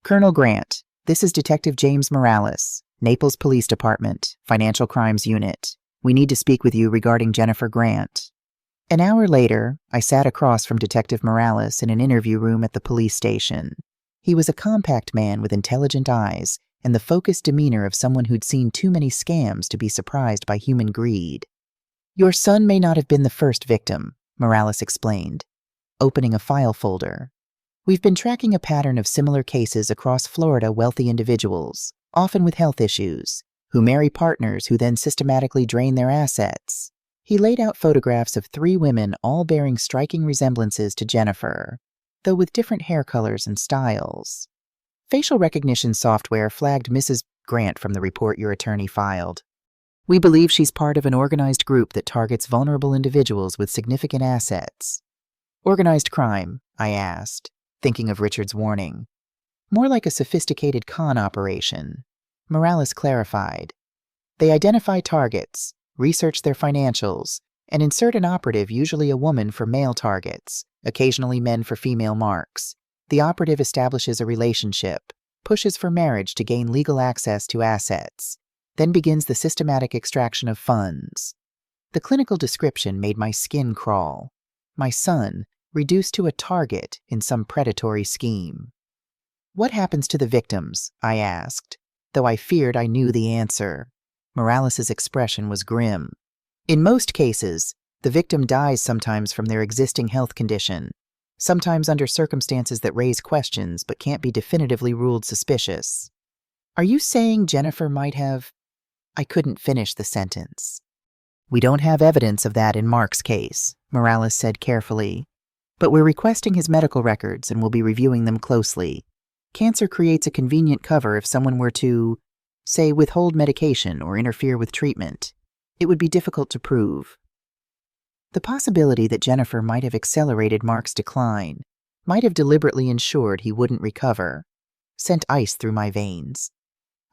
"Colonel Grant, this is Detective James Morales, Naples Police Department, Financial Crimes Unit. We need to speak with you regarding Jennifer Grant." An hour later, I sat across from Detective Morales in an interview room at the police station. He was a compact man with intelligent eyes and the focused demeanor of someone who'd seen too many scams to be surprised by human greed. "Your son may not have been the first victim," Morales explained, opening a file folder. "We've been tracking a pattern of similar cases across Florida: wealthy individuals, often with health issues, who marry partners who then systematically drain their assets." He laid out photographs of 3 women, all bearing striking resemblances to Jennifer, though with different hair colors and styles. "Facial recognition software flagged Mrs. Grant from the report your attorney filed. We believe she's part of an organized group that targets vulnerable individuals with significant assets." "Organized crime?" I asked, thinking of Richard's warning. "More like a sophisticated con operation," Morales clarified. "They identify targets, research their financials, and insert an operative, usually a woman, for male targets, occasionally men for female marks. The operative establishes a relationship, pushes for marriage to gain legal access to assets, then begins the systematic extraction of funds." The clinical description made my skin crawl. My son, reduced to a target in some predatory scheme. "What happens to the victims?" I asked, though I feared I knew the answer. Morales' expression was grim. "In most cases, the victim dies, sometimes from their existing health condition, sometimes under circumstances that raise questions but can't be definitively ruled suspicious." "Are you saying Jennifer might have—" I couldn't finish the sentence. "We don't have evidence of that in Mark's case," Morales said carefully. "But we're requesting his medical records and we'll be reviewing them closely. Cancer creates a convenient cover if someone were to, say, withhold medication or interfere with treatment. It would be difficult to prove." The possibility that Jennifer might have accelerated Mark's decline, might have deliberately ensured he wouldn't recover, sent ice through my veins.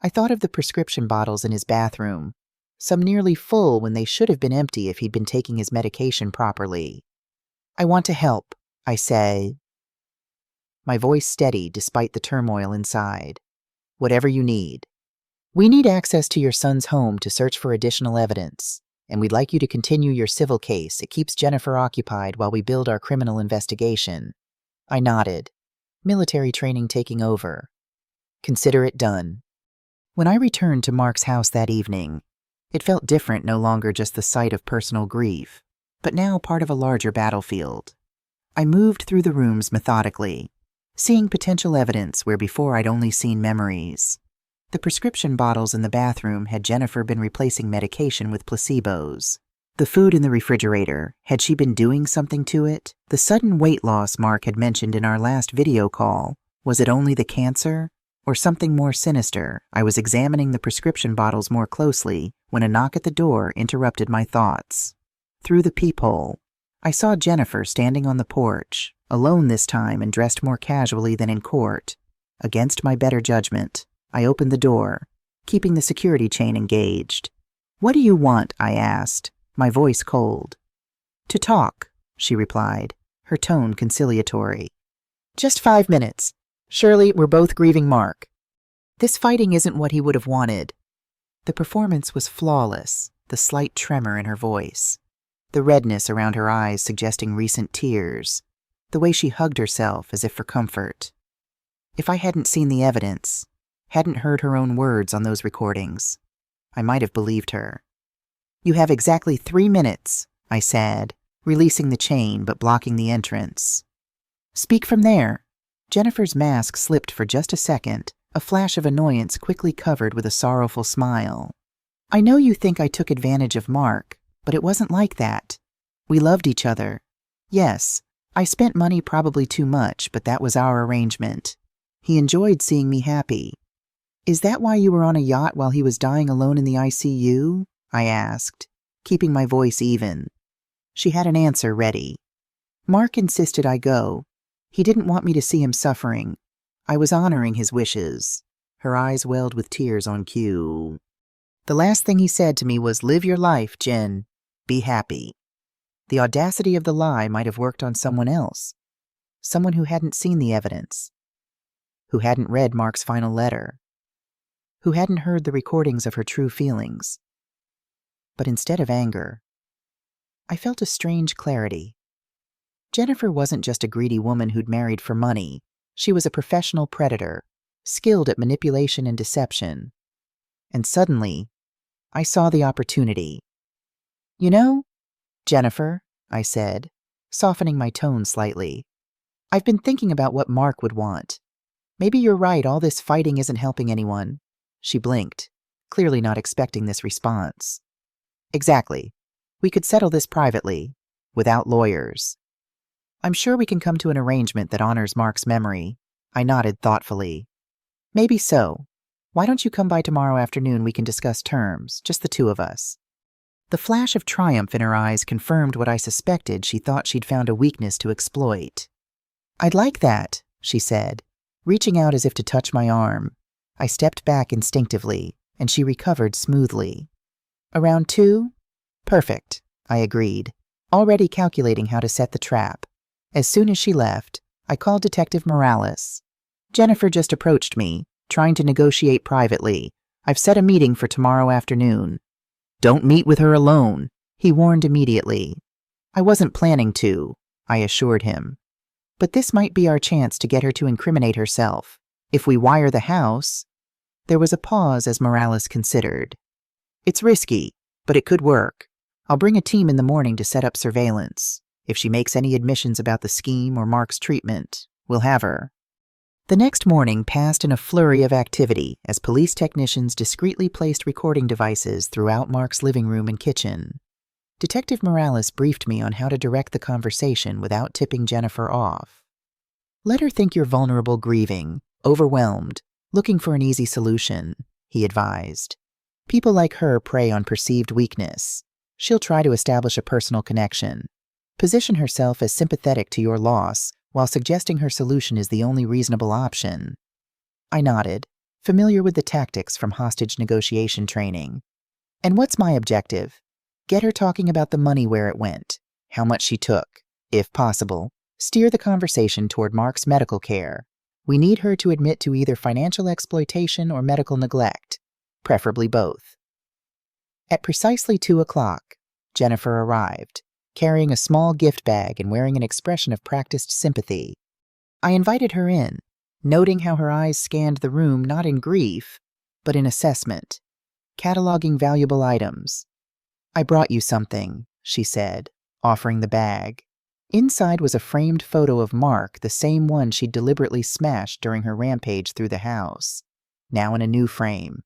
I thought of the prescription bottles in his bathroom, some nearly full when they should have been empty if he'd been taking his medication properly. "I want to help," I said. My voice steady despite the turmoil inside. "Whatever you need. We need access to your son's home to search for additional evidence, and we'd like you to continue your civil case. It keeps Jennifer occupied while we build our criminal investigation." I nodded, military training taking over. "Consider it done." When I returned to Mark's house that evening, it felt different, no longer just the site of personal grief, but now part of a larger battlefield. I moved through the rooms methodically, seeing potential evidence where before I'd only seen memories. The prescription bottles in the bathroom had Jennifer been replacing medication with placebos. The food in the refrigerator, had she been doing something to it? The sudden weight loss Mark had mentioned in our last video call, was it only the cancer? Or something more sinister? I was examining the prescription bottles more closely when a knock at the door interrupted my thoughts. Through the peephole, I saw Jennifer standing on the porch, alone this time and dressed more casually than in court. Against my better judgment, I opened the door, keeping the security chain engaged. "What do you want?" I asked, my voice cold. "To talk," she replied, her tone conciliatory. "Just 5 minutes. Surely we're both grieving Mark. This fighting isn't what he would have wanted." The performance was flawless, the slight tremor in her voice, the redness around her eyes suggesting recent tears, the way she hugged herself as if for comfort. If I hadn't seen the evidence, hadn't heard her own words on those recordings, I might have believed her. "You have exactly 3 minutes, I said, releasing the chain but blocking the entrance. "Speak from there." Jennifer's mask slipped for just a second, a flash of annoyance quickly covered with a sorrowful smile. "I know you think I took advantage of Mark, but it wasn't like that. We loved each other. Yes, I spent money, probably too much, but that was our arrangement. He enjoyed seeing me happy." "Is that why you were on a yacht while he was dying alone in the ICU?" I asked, keeping my voice even. She had an answer ready. "Mark insisted I go. He didn't want me to see him suffering. I was honoring his wishes." Her eyes welled with tears on cue. "The last thing he said to me was, 'Live your life, Jen. Be happy.'" The audacity of the lie might have worked on someone else. Someone who hadn't seen the evidence. Who hadn't read Mark's final letter. Who hadn't heard the recordings of her true feelings. But instead of anger, I felt a strange clarity. Jennifer wasn't just a greedy woman who'd married for money. She was a professional predator, skilled at manipulation and deception. And suddenly, I saw the opportunity. "You know, Jennifer," I said, softening my tone slightly, "I've been thinking about what Mark would want. Maybe you're right, all this fighting isn't helping anyone." She blinked, clearly not expecting this response. "Exactly. We could settle this privately, without lawyers. I'm sure we can come to an arrangement that honors Mark's memory." I nodded thoughtfully. "Maybe so. Why don't you come by tomorrow afternoon? We can discuss terms, just the two of us." The flash of triumph in her eyes confirmed what I suspected. She thought she'd found a weakness to exploit. "I'd like that," she said, reaching out as if to touch my arm. I stepped back instinctively, and she recovered smoothly. "Around 2? Perfect," I agreed, already calculating how to set the trap. As soon as she left, I called Detective Morales. "Jennifer just approached me, trying to negotiate privately. I've set a meeting for tomorrow afternoon." "Don't meet with her alone," he warned immediately. "I wasn't planning to," I assured him. "But this might be our chance to get her to incriminate herself. If we wire the house..." There was a pause as Morales considered. "It's risky, but it could work. I'll bring a team in the morning to set up surveillance. If she makes any admissions about the scheme or Mark's treatment, we'll have her." The next morning passed in a flurry of activity as police technicians discreetly placed recording devices throughout Mark's living room and kitchen. Detective Morales briefed me on how to direct the conversation without tipping Jennifer off. Let her think you're vulnerable, grieving, overwhelmed, looking for an easy solution, he advised. People like her prey on perceived weakness. She'll try to establish a personal connection. Position herself as sympathetic to your loss while suggesting her solution is the only reasonable option. I nodded, familiar with the tactics from hostage negotiation training. And what's my objective? Get her talking about the money, where it went, how much she took. If possible, steer the conversation toward Mark's medical care. We need her to admit to either financial exploitation or medical neglect, preferably both. At precisely 2 o'clock, Jennifer arrived, carrying a small gift bag and wearing an expression of practiced sympathy. I invited her in, noting how her eyes scanned the room not in grief, but in assessment, cataloging valuable items. I brought you something, she said, offering the bag. Inside was a framed photo of Mark, the same one she'd deliberately smashed during her rampage through the house, now in a new frame.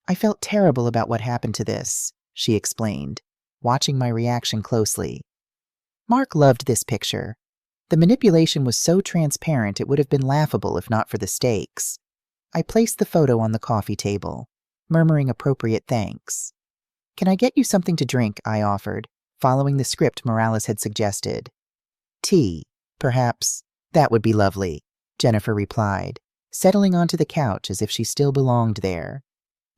I felt terrible about what happened to this, she explained, watching my reaction closely. Mark loved this picture. The manipulation was so transparent it would have been laughable if not for the stakes. I placed the photo on the coffee table, murmuring appropriate thanks. Can I get you something to drink? I offered, following the script Morales had suggested. Tea, perhaps. That would be lovely, Jennifer replied, settling onto the couch as if she still belonged there.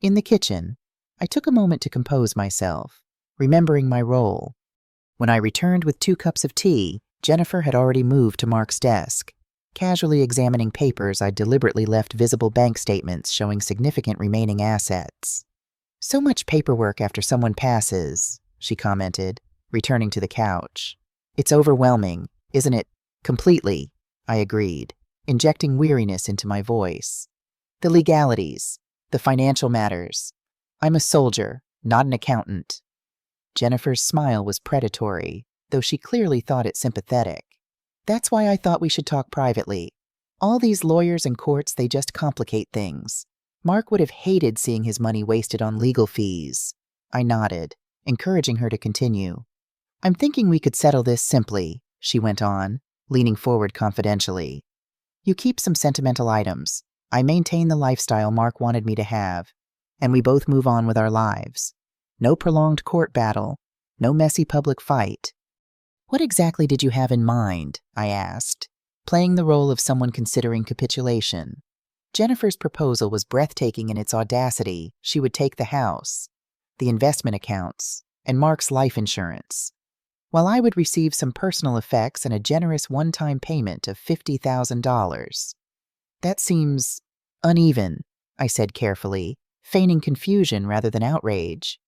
In the kitchen, I took a moment to compose myself, remembering my role. When I returned with 2 cups of tea, Jennifer had already moved to Mark's desk, casually examining papers I'd deliberately left visible bank statements showing significant remaining assets. So much paperwork after someone passes, she commented, returning to the couch. It's overwhelming, isn't it? Completely, I agreed, injecting weariness into my voice. The legalities, the financial matters. I'm a soldier, not an accountant. Jennifer's smile was predatory, though she clearly thought it sympathetic. That's why I thought we should talk privately. All these lawyers and courts, they just complicate things. Mark would have hated seeing his money wasted on legal fees. I nodded, encouraging her to continue. I'm thinking we could settle this simply, she went on, leaning forward confidentially. You keep some sentimental items. I maintain the lifestyle Mark wanted me to have, and we both move on with our lives. No prolonged court battle, no messy public fight. What exactly did you have in mind? I asked, playing the role of someone considering capitulation. Jennifer's proposal was breathtaking in its audacity. She would take the house, the investment accounts, and Mark's life insurance, while I would receive some personal effects and a generous one-time payment of $50,000. That seems uneven, I said carefully, feigning confusion rather than outrage.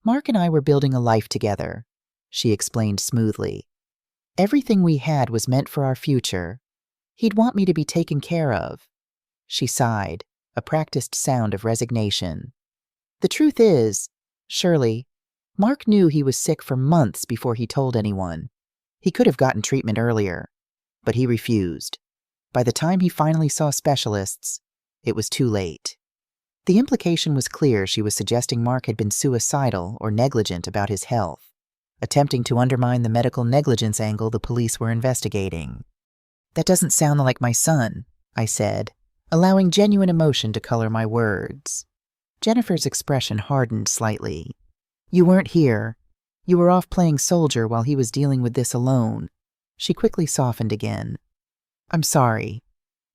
Mark and I were building a life together, she explained smoothly. Everything we had was meant for our future. He'd want me to be taken care of. She sighed, a practiced sound of resignation. The truth is, Shirley, Mark knew he was sick for months before he told anyone. He could have gotten treatment earlier, but he refused. By the time he finally saw specialists, it was too late. The implication was clear. She was suggesting Mark had been suicidal or negligent about his health, attempting to undermine the medical negligence angle the police were investigating. That doesn't sound like my son, I said, allowing genuine emotion to color my words. Jennifer's expression hardened slightly. You weren't here. You were off playing soldier while he was dealing with this alone. She quickly softened again. I'm sorry.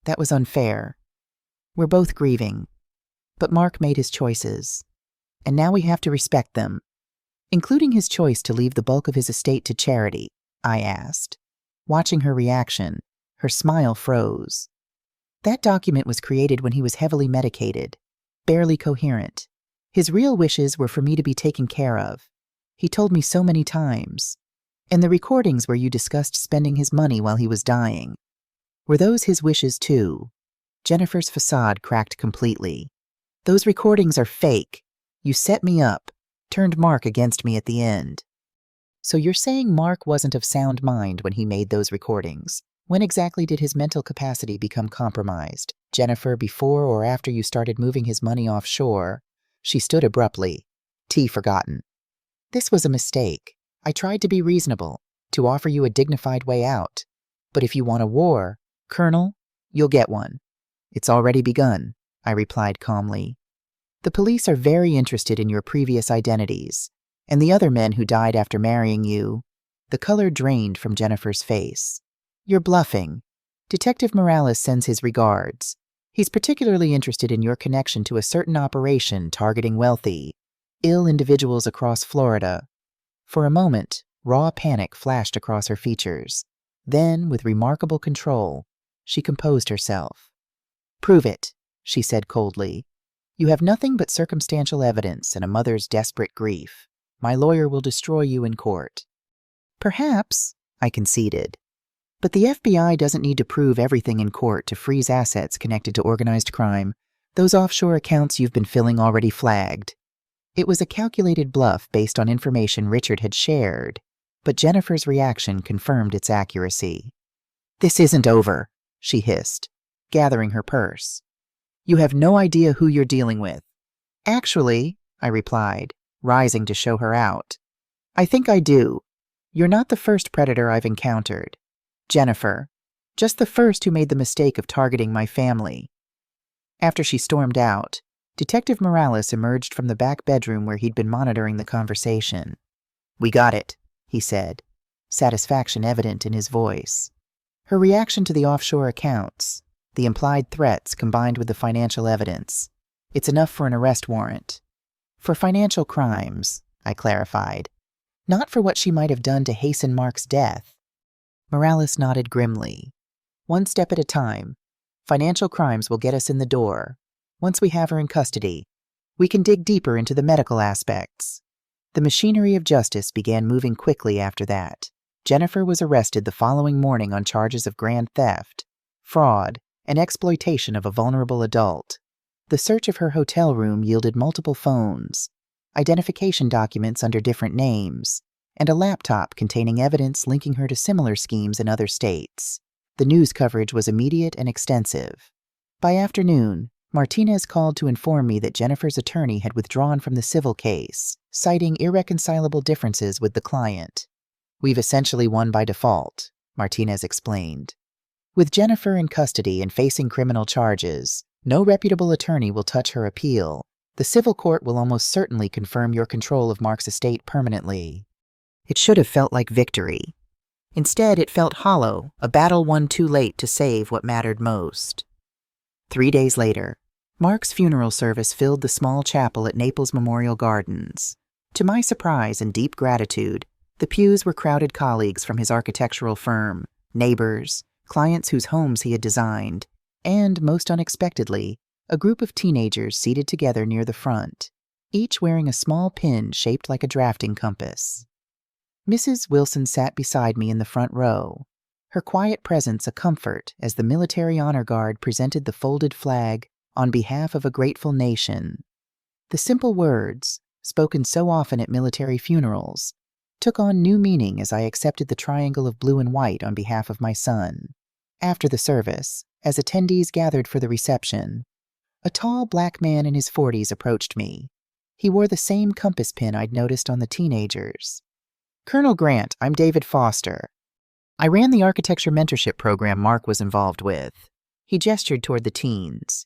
That was unfair. We're both grieving. But Mark made his choices, and now we have to respect them, including his choice to leave the bulk of his estate to charity, I asked. Watching her reaction, her smile froze. That document was created when he was heavily medicated, barely coherent. His real wishes were for me to be taken care of. He told me so many times. And the recordings where you discussed spending his money while he was dying. Were those his wishes too? Jennifer's facade cracked completely. Those recordings are fake. You set me up, turned Mark against me at the end. So you're saying Mark wasn't of sound mind when he made those recordings? When exactly did his mental capacity become compromised? Jennifer, before or after you started moving his money offshore? She stood abruptly. T forgotten. This was a mistake. I tried to be reasonable, to offer you a dignified way out. But if you want a war, Colonel, you'll get one. It's already begun, I replied calmly. The police are very interested in your previous identities, and the other men who died after marrying you. The color drained from Jennifer's face. You're bluffing. Detective Morales sends his regards. He's particularly interested in your connection to a certain operation targeting wealthy, ill individuals across Florida. For a moment, raw panic flashed across her features. Then, with remarkable control, she composed herself. Prove it, she said coldly. You have nothing but circumstantial evidence and a mother's desperate grief. My lawyer will destroy you in court. Perhaps, I conceded. But the FBI doesn't need to prove everything in court to freeze assets connected to organized crime. Those offshore accounts you've been filling already flagged. It was a calculated bluff based on information Richard had shared, but Jennifer's reaction confirmed its accuracy. This isn't over, she hissed, gathering her purse. You have no idea who you're dealing with. Actually, I replied, rising to show her out. I think I do. You're not the first predator I've encountered. Jennifer, just the first who made the mistake of targeting my family. After she stormed out, Detective Morales emerged from the back bedroom where he'd been monitoring the conversation. We got it, he said, satisfaction evident in his voice. Her reaction to the offshore accounts, the implied threats combined with the financial evidence. It's enough for an arrest warrant. For financial crimes, I clarified. Not for what she might have done to hasten Mark's death. Morales nodded grimly. One step at a time. Financial crimes will get us in the door. Once we have her in custody, we can dig deeper into the medical aspects. The machinery of justice began moving quickly after that. Jennifer was arrested the following morning on charges of grand theft, fraud, and exploitation of a vulnerable adult. The search of her hotel room yielded multiple phones, identification documents under different names, and a laptop containing evidence linking her to similar schemes in other states. The news coverage was immediate and extensive. By afternoon, Martinez called to inform me that Jennifer's attorney had withdrawn from the civil case, citing irreconcilable differences with the client. We've essentially won by default, Martinez explained. With Jennifer in custody and facing criminal charges, no reputable attorney will touch her appeal. The civil court will almost certainly confirm your control of Mark's estate permanently. It should have felt like victory. Instead, it felt hollow, a battle won too late to save what mattered most. 3 days later, Mark's funeral service filled the small chapel at Naples Memorial Gardens. To my surprise and deep gratitude, the pews were crowded colleagues from his architectural firm, neighbors, clients whose homes he had designed, and, most unexpectedly, a group of teenagers seated together near the front, each wearing a small pin shaped like a drafting compass. Mrs. Wilson sat beside me in the front row, her quiet presence a comfort as the military honor guard presented the folded flag on behalf of a grateful nation. The simple words, spoken so often at military funerals, took on new meaning as I accepted the triangle of blue and white on behalf of my son. After the service, as attendees gathered for the reception, a tall black man in his 40s approached me. He wore the same compass pin I'd noticed on the teenagers. Colonel Grant, I'm David Foster. I ran the architecture mentorship program Mark was involved with. He gestured toward the teens.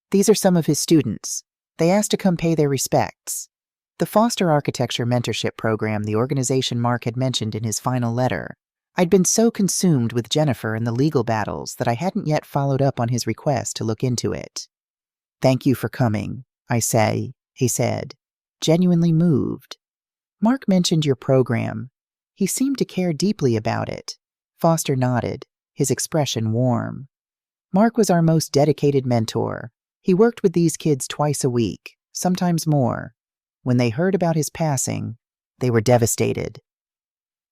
These are some of his students. They asked to come pay their respects. The Foster Architecture Mentorship Program, the organization Mark had mentioned in his final letter. I'd been so consumed with Jennifer and the legal battles that I hadn't yet followed up on his request to look into it. Thank you for coming, he said, genuinely moved. Mark mentioned your program. He seemed to care deeply about it. Foster nodded, his expression warm. Mark was our most dedicated mentor. He worked with these kids twice a week, sometimes more. When they heard about his passing, they were devastated.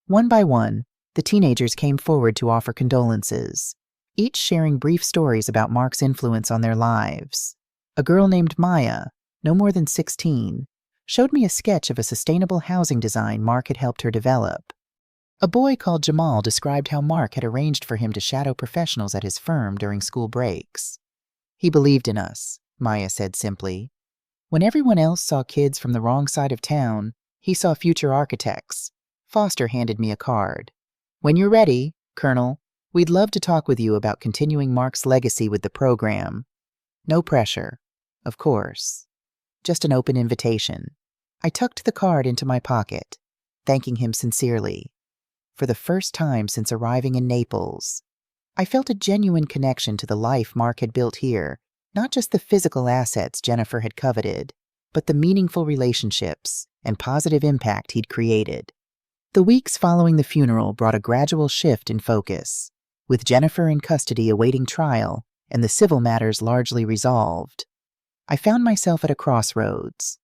One by one, the teenagers came forward to offer condolences, each sharing brief stories about Mark's influence on their lives. A girl named Maya, no more than 16, showed me a sketch of a sustainable housing design Mark had helped her develop. A boy called Jamal described how Mark had arranged for him to shadow professionals at his firm during school breaks. He believed in us, Maya said simply. When everyone else saw kids from the wrong side of town, he saw future architects. Foster handed me a card. When you're ready, Colonel, we'd love to talk with you about continuing Mark's legacy with the program. No pressure, of course. Just an open invitation. I tucked the card into my pocket, thanking him sincerely. For the first time since arriving in Naples, I felt a genuine connection to the life Mark had built here, not just the physical assets Jennifer had coveted, but the meaningful relationships and positive impact he'd created. The weeks following the funeral brought a gradual shift in focus, with Jennifer in custody awaiting trial and the civil matters largely resolved. I found myself at a crossroads.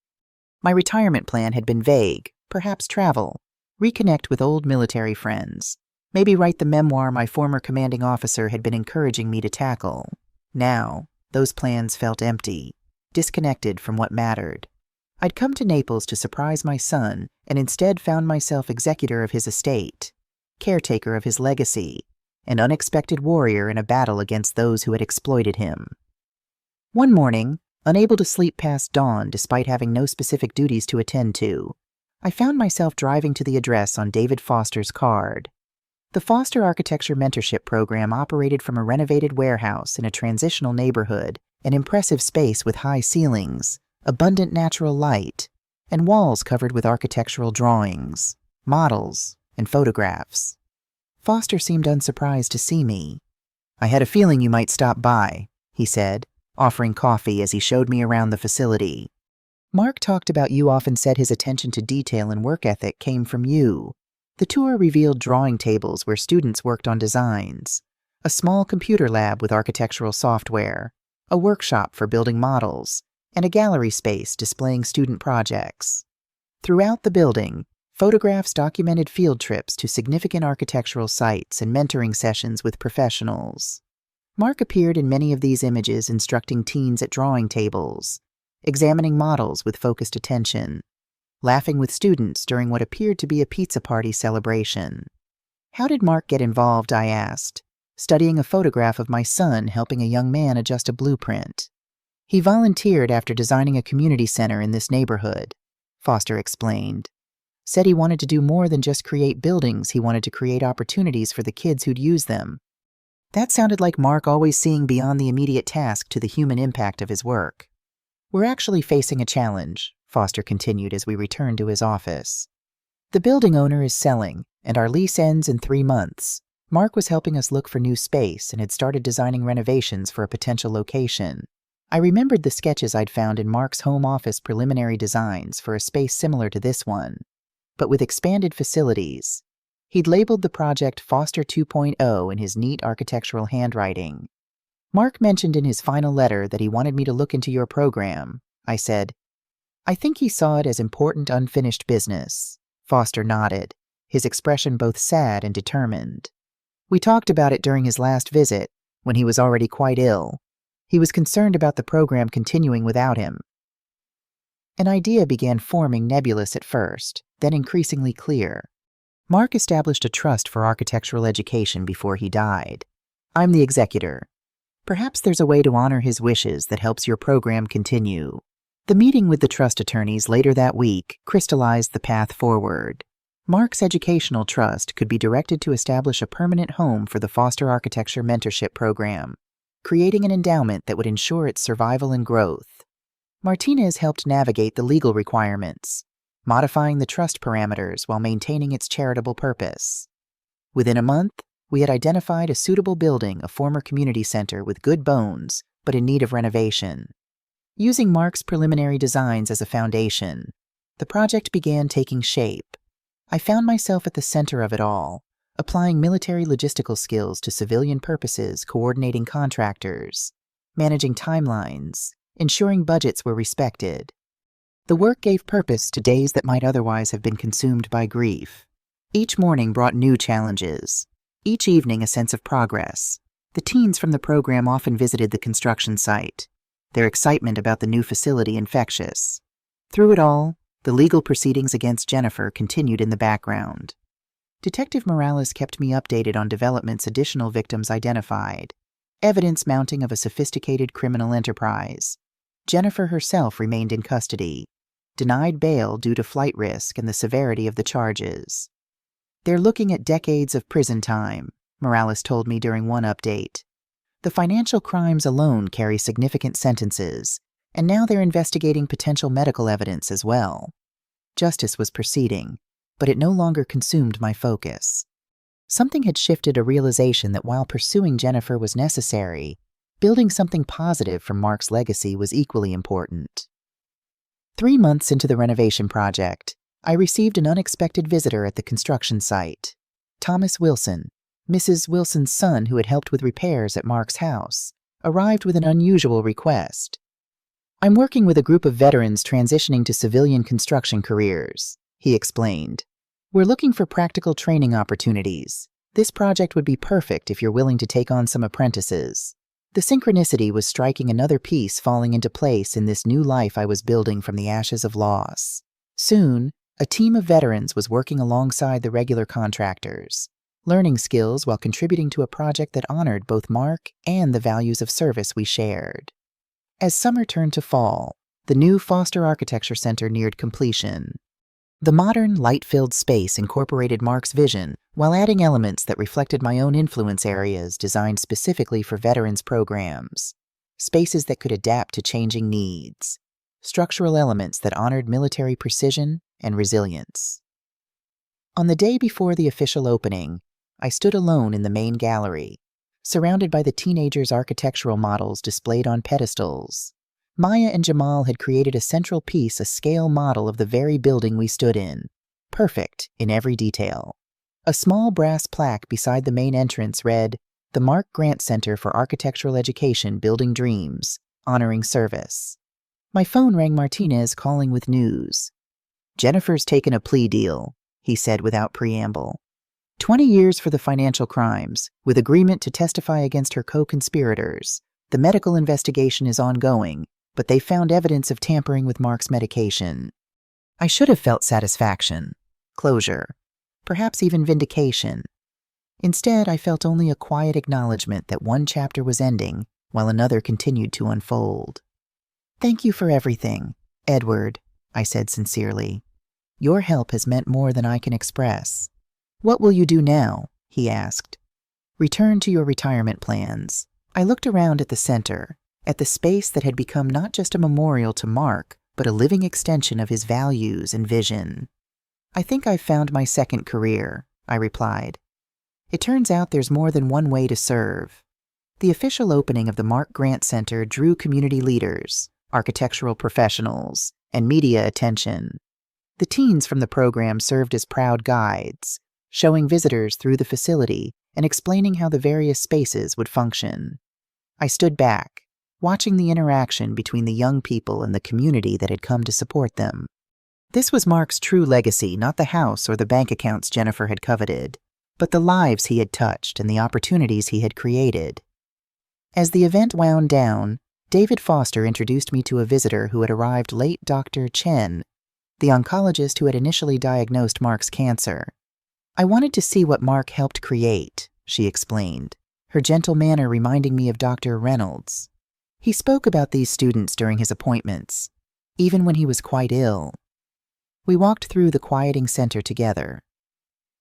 My retirement plan had been vague, perhaps travel, reconnect with old military friends, maybe write the memoir my former commanding officer had been encouraging me to tackle. Now, those plans felt empty, disconnected from what mattered. I'd come to Naples to surprise my son and instead found myself executor of his estate, caretaker of his legacy, an unexpected warrior in a battle against those who had exploited him. One morning, unable to sleep past dawn despite having no specific duties to attend to, I found myself driving to the address on David Foster's card. The Foster Architecture Mentorship Program operated from a renovated warehouse in a transitional neighborhood, an impressive space with high ceilings, abundant natural light, and walls covered with architectural drawings, models, and photographs. Foster seemed unsurprised to see me. "I had a feeling you might stop by," he said, offering coffee as he showed me around the facility. "Mark talked about you often said his attention to detail and work ethic came from you." The tour revealed drawing tables where students worked on designs, a small computer lab with architectural software, a workshop for building models, and a gallery space displaying student projects. Throughout the building, photographs documented field trips to significant architectural sites and mentoring sessions with professionals. Mark appeared in many of these images instructing teens at drawing tables, examining models with focused attention, laughing with students during what appeared to be a pizza party celebration. "How did Mark get involved?" I asked, studying a photograph of my son helping a young man adjust a blueprint. "He volunteered after designing a community center in this neighborhood," Foster explained. "Said he wanted to do more than just create buildings, he wanted to create opportunities for the kids who'd use them." That sounded like Mark always seeing beyond the immediate task to the human impact of his work. "We're actually facing a challenge," Foster continued as we returned to his office. "The building owner is selling, and our lease ends in 3 months. Mark was helping us look for new space and had started designing renovations for a potential location. I remembered the sketches I'd found in Mark's home office preliminary designs for a space similar to this one, but with expanded facilities. He'd labeled the project Foster 2.0 in his neat architectural handwriting. "Mark mentioned in his final letter that he wanted me to look into your program," I said. "I think he saw it as important unfinished business." Foster nodded, his expression both sad and determined. "We talked about it during his last visit, when he was already quite ill. He was concerned about the program continuing without him." An idea began forming, nebulous at first, then increasingly clear. Mark established a trust for architectural education before he died. I'm the executor. Perhaps there's a way to honor his wishes that helps your program continue. The meeting with the trust attorneys later that week crystallized the path forward. Mark's educational trust could be directed to establish a permanent home for the Foster Architecture Mentorship Program, creating an endowment that would ensure its survival and growth. Martinez helped navigate the legal requirements, modifying the trust parameters while maintaining its charitable purpose. Within a month, we had identified a suitable building, a former community center with good bones, but in need of renovation. Using Mark's preliminary designs as a foundation, the project began taking shape. I found myself at the center of it all, applying military logistical skills to civilian purposes, coordinating contractors, managing timelines, ensuring budgets were respected. The work gave purpose to days that might otherwise have been consumed by grief. Each morning brought new challenges. Each evening a sense of progress. The teens from the program often visited the construction site, their excitement about the new facility infectious. Through it all, the legal proceedings against Jennifer continued in the background. Detective Morales kept me updated on developments, additional victims identified, evidence mounting of a sophisticated criminal enterprise. Jennifer herself remained in custody, denied bail due to flight risk and the severity of the charges. They're looking at decades of prison time, Morales told me during one update. The financial crimes alone carry significant sentences, and now they're investigating potential medical evidence as well. Justice was proceeding, but it no longer consumed my focus. Something had shifted, a realization that while pursuing Jennifer was necessary, building something positive from Mark's legacy was equally important. 3 months into the renovation project, I received an unexpected visitor at the construction site. Thomas Wilson, Mrs. Wilson's son who had helped with repairs at Mark's house, arrived with an unusual request. "I'm working with a group of veterans transitioning to civilian construction careers," he explained. "We're looking for practical training opportunities. This project would be perfect if you're willing to take on some apprentices." The synchronicity was striking, another piece falling into place in this new life I was building from the ashes of loss. Soon, a team of veterans was working alongside the regular contractors, learning skills while contributing to a project that honored both Mark and the values of service we shared. As summer turned to fall, the new Foster Architecture Center neared completion. The modern, light-filled space incorporated Mark's vision while adding elements that reflected my own influence areas designed specifically for veterans programs, spaces that could adapt to changing needs, structural elements that honored military precision and resilience. On the day before the official opening, I stood alone in the main gallery, surrounded by the teenagers' architectural models displayed on pedestals. Maya and Jamal had created a central piece, a scale model of the very building we stood in, perfect in every detail. A small brass plaque beside the main entrance read, "The Mark Grant Center for Architectural Education, Building Dreams, Honoring Service." My phone rang. Martinez calling with news. "Jennifer's taken a plea deal," he said without preamble. 20 years for the financial crimes, with agreement to testify against her co-conspirators. The medical investigation is ongoing, but they found evidence of tampering with Mark's medication. I should have felt satisfaction, closure, perhaps even vindication. Instead, I felt only a quiet acknowledgement that one chapter was ending while another continued to unfold. "Thank you for everything, Edward," I said sincerely. "Your help has meant more than I can express." "What will you do now?" he asked. "Return to your retirement plans." I looked around at the center, at the space that had become not just a memorial to Mark, but a living extension of his values and vision. "I think I've found my second career," I replied. "It turns out there's more than one way to serve." The official opening of the Mark Grant Center drew community leaders, architectural professionals, and media attention. The teens from the program served as proud guides, showing visitors through the facility and explaining how the various spaces would function. I stood back, watching the interaction between the young people and the community that had come to support them. This was Mark's true legacy, not the house or the bank accounts Jennifer had coveted, but the lives he had touched and the opportunities he had created. As the event wound down, David Foster introduced me to a visitor who had arrived late, Dr. Chen, the oncologist who had initially diagnosed Mark's cancer. "I wanted to see what Mark helped create," she explained, her gentle manner reminding me of Dr. Reynolds. He spoke about these students during his appointments, even when he was quite ill. We walked through the quieting center together.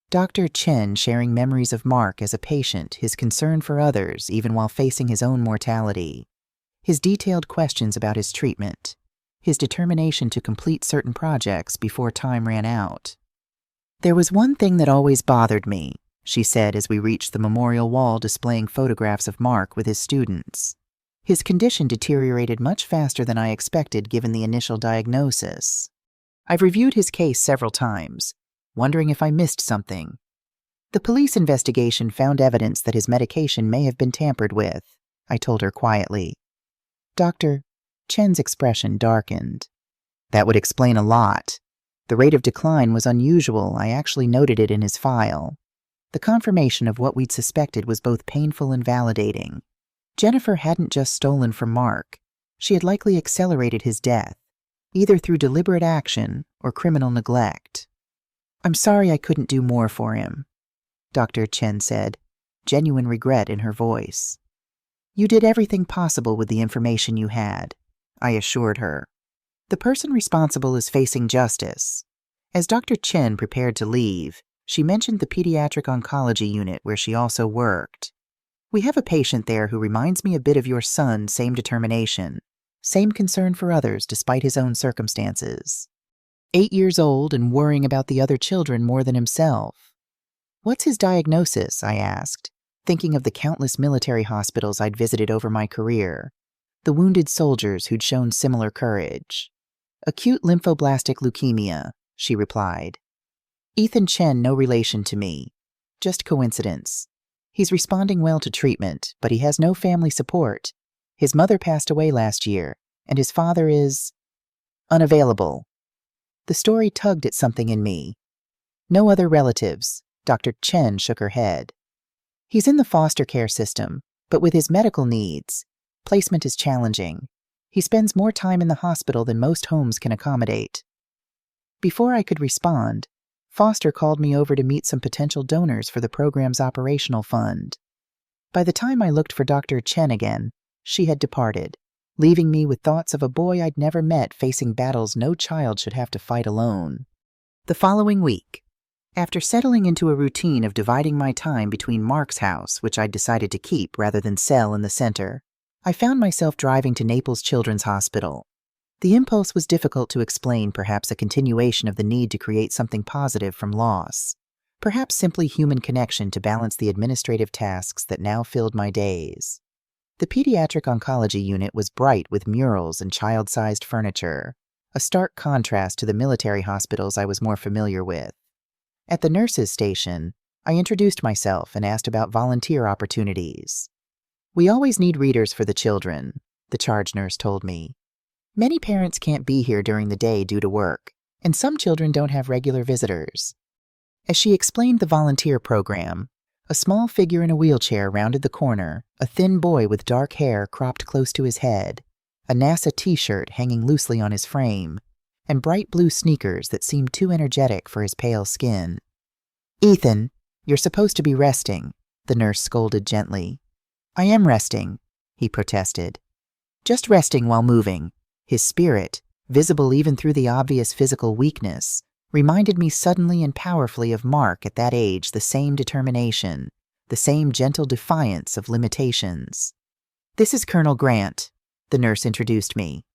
Dr. Chen sharing memories of Mark as a patient, his concern for others even while facing his own mortality, his detailed questions about his treatment, his determination to complete certain projects before time ran out. "There was one thing that always bothered me," she said as we reached the memorial wall displaying photographs of Mark with his students. "His condition deteriorated much faster than I expected given the initial diagnosis. I've reviewed his case several times, wondering if I missed something. The police investigation found evidence that his medication may have been tampered with," I told her quietly. Dr. Chen's expression darkened. "That would explain a lot. The rate of decline was unusual. I actually noted it in his file." The confirmation of what we'd suspected was both painful and validating. Jennifer hadn't just stolen from Mark. She had likely accelerated his death, either through deliberate action or criminal neglect. "I'm sorry I couldn't do more for him," Dr. Chen said, genuine regret in her voice. You did everything possible with the information you had, I assured her. The person responsible is facing justice. As Dr. Chen prepared to leave, she mentioned the pediatric oncology unit where she also worked. We have a patient there who reminds me a bit of your son, same determination, same concern for others despite his own circumstances. 8 years old and worrying about the other children more than himself. What's his diagnosis? I asked, thinking of the countless military hospitals I'd visited over my career, the wounded soldiers who'd shown similar courage. Acute lymphoblastic leukemia, she replied. Ethan Chen, no relation to me. Just coincidence. He's responding well to treatment, but he has no family support. His mother passed away last year, and his father is unavailable. The story tugged at something in me. No other relatives. Dr. Chen shook her head. He's in the foster care system, but with his medical needs, placement is challenging. He spends more time in the hospital than most homes can accommodate. Before I could respond, Foster called me over to meet some potential donors for the program's operational fund. By the time I looked for Dr. Chen again, she had departed, leaving me with thoughts of a boy I'd never met facing battles no child should have to fight alone. The following week, after settling into a routine of dividing my time between Mark's house, which I'd decided to keep rather than sell in the center, I found myself driving to Naples Children's Hospital. The impulse was difficult to explain, perhaps a continuation of the need to create something positive from loss, perhaps simply human connection to balance the administrative tasks that now filled my days. The pediatric oncology unit was bright with murals and child-sized furniture, a stark contrast to the military hospitals I was more familiar with. At the nurses' station, I introduced myself and asked about volunteer opportunities. We always need readers for the children, the charge nurse told me. Many parents can't be here during the day due to work, and some children don't have regular visitors. As she explained the volunteer program, a small figure in a wheelchair rounded the corner, a thin boy with dark hair cropped close to his head, a NASA t-shirt hanging loosely on his frame, and bright blue sneakers that seemed too energetic for his pale skin. Ethan, you're supposed to be resting, the nurse scolded gently. I am resting, he protested. Just resting while moving. His spirit, visible even through the obvious physical weakness, reminded me suddenly and powerfully of Mark at that age, the same determination, the same gentle defiance of limitations. This is Colonel Grant, the nurse introduced me.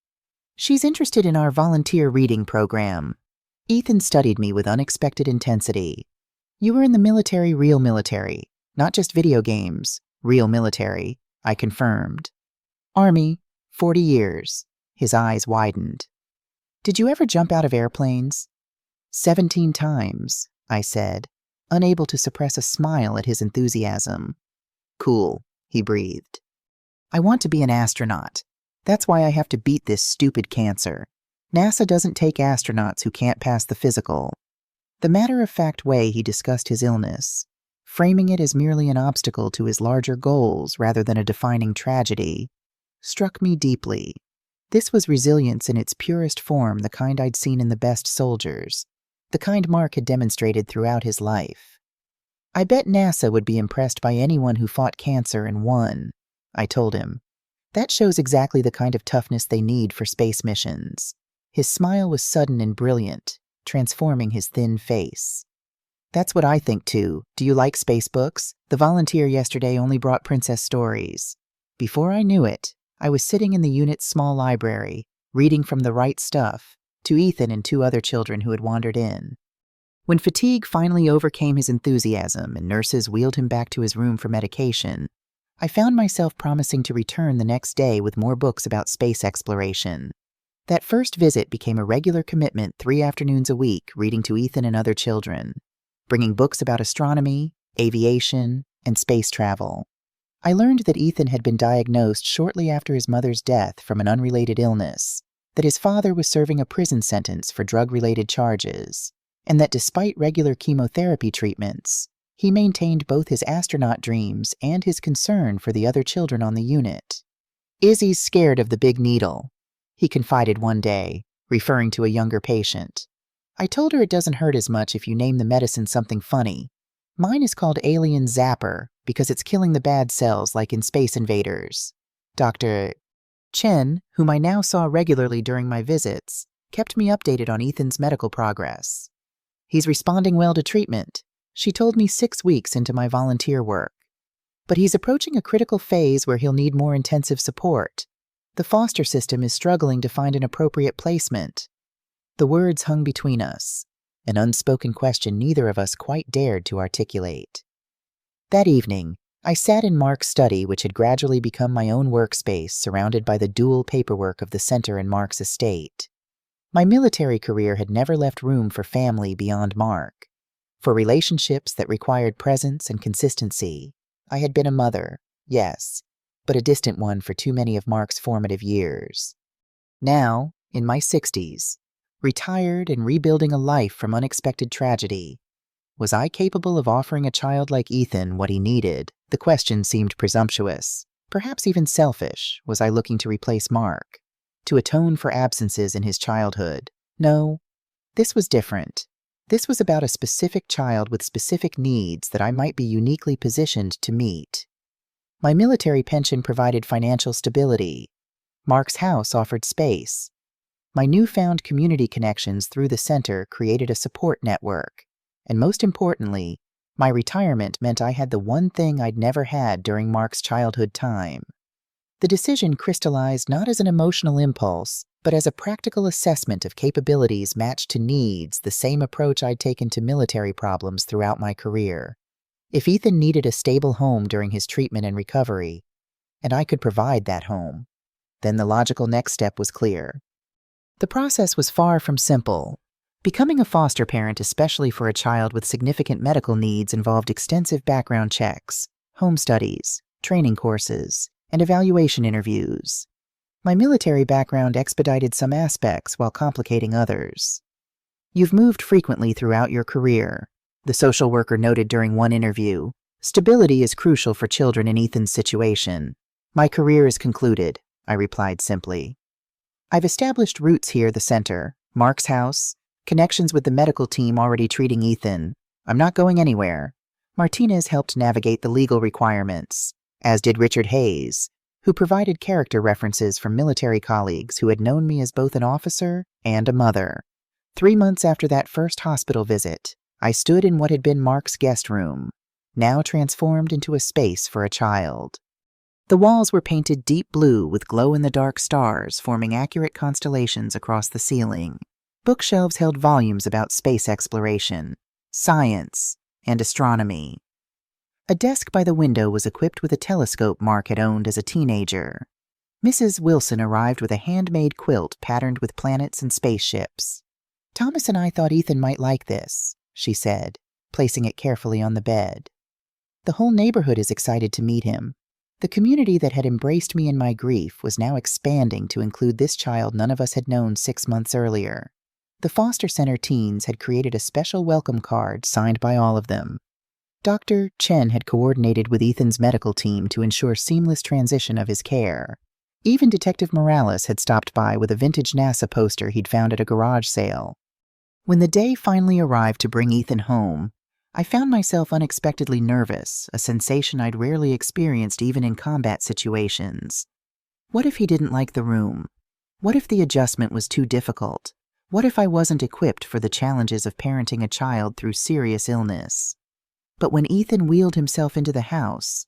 She's interested in our volunteer reading program. Ethan studied me with unexpected intensity. You were in the military, real military, not just video games, real military, I confirmed. Army, 40 years. His eyes widened. Did you ever jump out of airplanes? 17 times, I said, unable to suppress a smile at his enthusiasm. Cool, he breathed. I want to be an astronaut. That's why I have to beat this stupid cancer. NASA doesn't take astronauts who can't pass the physical. The matter-of-fact way he discussed his illness, framing it as merely an obstacle to his larger goals rather than a defining tragedy, struck me deeply. This was resilience in its purest form, the kind I'd seen in the best soldiers, the kind Mark had demonstrated throughout his life. I bet NASA would be impressed by anyone who fought cancer and won, I told him. That shows exactly the kind of toughness they need for space missions. His smile was sudden and brilliant, transforming his thin face. That's what I think too. Do you like space books? The volunteer yesterday only brought princess stories. Before I knew it, I was sitting in the unit's small library, reading from The Right Stuff, to Ethan and 2 other children who had wandered in. When fatigue finally overcame his enthusiasm and nurses wheeled him back to his room for medication, I found myself promising to return the next day with more books about space exploration. That first visit became a regular commitment 3 afternoons a week, reading to Ethan and other children, bringing books about astronomy, aviation, and space travel. I learned that Ethan had been diagnosed shortly after his mother's death from an unrelated illness, that his father was serving a prison sentence for drug-related charges, and that despite regular chemotherapy treatments, he maintained both his astronaut dreams and his concern for the other children on the unit. Izzy's scared of the big needle, he confided one day, referring to a younger patient. I told her it doesn't hurt as much if you name the medicine something funny. Mine is called Alien Zapper because it's killing the bad cells like in Space Invaders. Dr. Chen, whom I now saw regularly during my visits, kept me updated on Ethan's medical progress. He's responding well to treatment. She told me 6 weeks into my volunteer work. But he's approaching a critical phase where he'll need more intensive support. The foster system is struggling to find an appropriate placement. The words hung between us, an unspoken question neither of us quite dared to articulate. That evening, I sat in Mark's study, which had gradually become my own workspace, surrounded by the dual paperwork of the center and Mark's estate. My military career had never left room for family beyond Mark. For relationships that required presence and consistency, I had been a mother, yes, but a distant one for too many of Mark's formative years. Now, in my 60s, retired and rebuilding a life from unexpected tragedy, was I capable of offering a child like Ethan what he needed? The question seemed presumptuous, perhaps even selfish. Was I looking to replace Mark? To atone for absences in his childhood? No, this was different. This was about a specific child with specific needs that I might be uniquely positioned to meet. My military pension provided financial stability. Mark's house offered space. My newfound community connections through the center created a support network. And most importantly, my retirement meant I had the one thing I'd never had during Mark's childhood time. The decision crystallized not as an emotional impulse, but as a practical assessment of capabilities matched to needs, the same approach I'd taken to military problems throughout my career. If Ethan needed a stable home during his treatment and recovery, and I could provide that home, then the logical next step was clear. The process was far from simple. Becoming a foster parent, especially for a child with significant medical needs, involved extensive background checks, home studies, training courses, and evaluation interviews. My military background expedited some aspects while complicating others. "You've moved frequently throughout your career," the social worker noted during one interview. "Stability is crucial for children in Ethan's situation." "My career is concluded," I replied simply. "I've established roots here, the center, Mark's house, connections with the medical team already treating Ethan. I'm not going anywhere." Martinez helped navigate the legal requirements, as did Richard Hayes, who provided character references from military colleagues who had known me as both an officer and a mother. 3 months after that first hospital visit, I stood in what had been Mark's guest room, now transformed into a space for a child. The walls were painted deep blue with glow-in-the-dark stars forming accurate constellations across the ceiling. Bookshelves held volumes about space exploration, science, and astronomy. A desk by the window was equipped with a telescope Mark had owned as a teenager. Mrs. Wilson arrived with a handmade quilt patterned with planets and spaceships. "Thomas and I thought Ethan might like this," she said, placing it carefully on the bed. "The whole neighborhood is excited to meet him." The community that had embraced me in my grief was now expanding to include this child none of us had known 6 months earlier. The foster center teens had created a special welcome card signed by all of them. Dr. Chen had coordinated with Ethan's medical team to ensure seamless transition of his care. Even Detective Morales had stopped by with a vintage NASA poster he'd found at a garage sale. When the day finally arrived to bring Ethan home, I found myself unexpectedly nervous, a sensation I'd rarely experienced even in combat situations. What if he didn't like the room? What if the adjustment was too difficult? What if I wasn't equipped for the challenges of parenting a child through serious illness? But when Ethan wheeled himself into the house,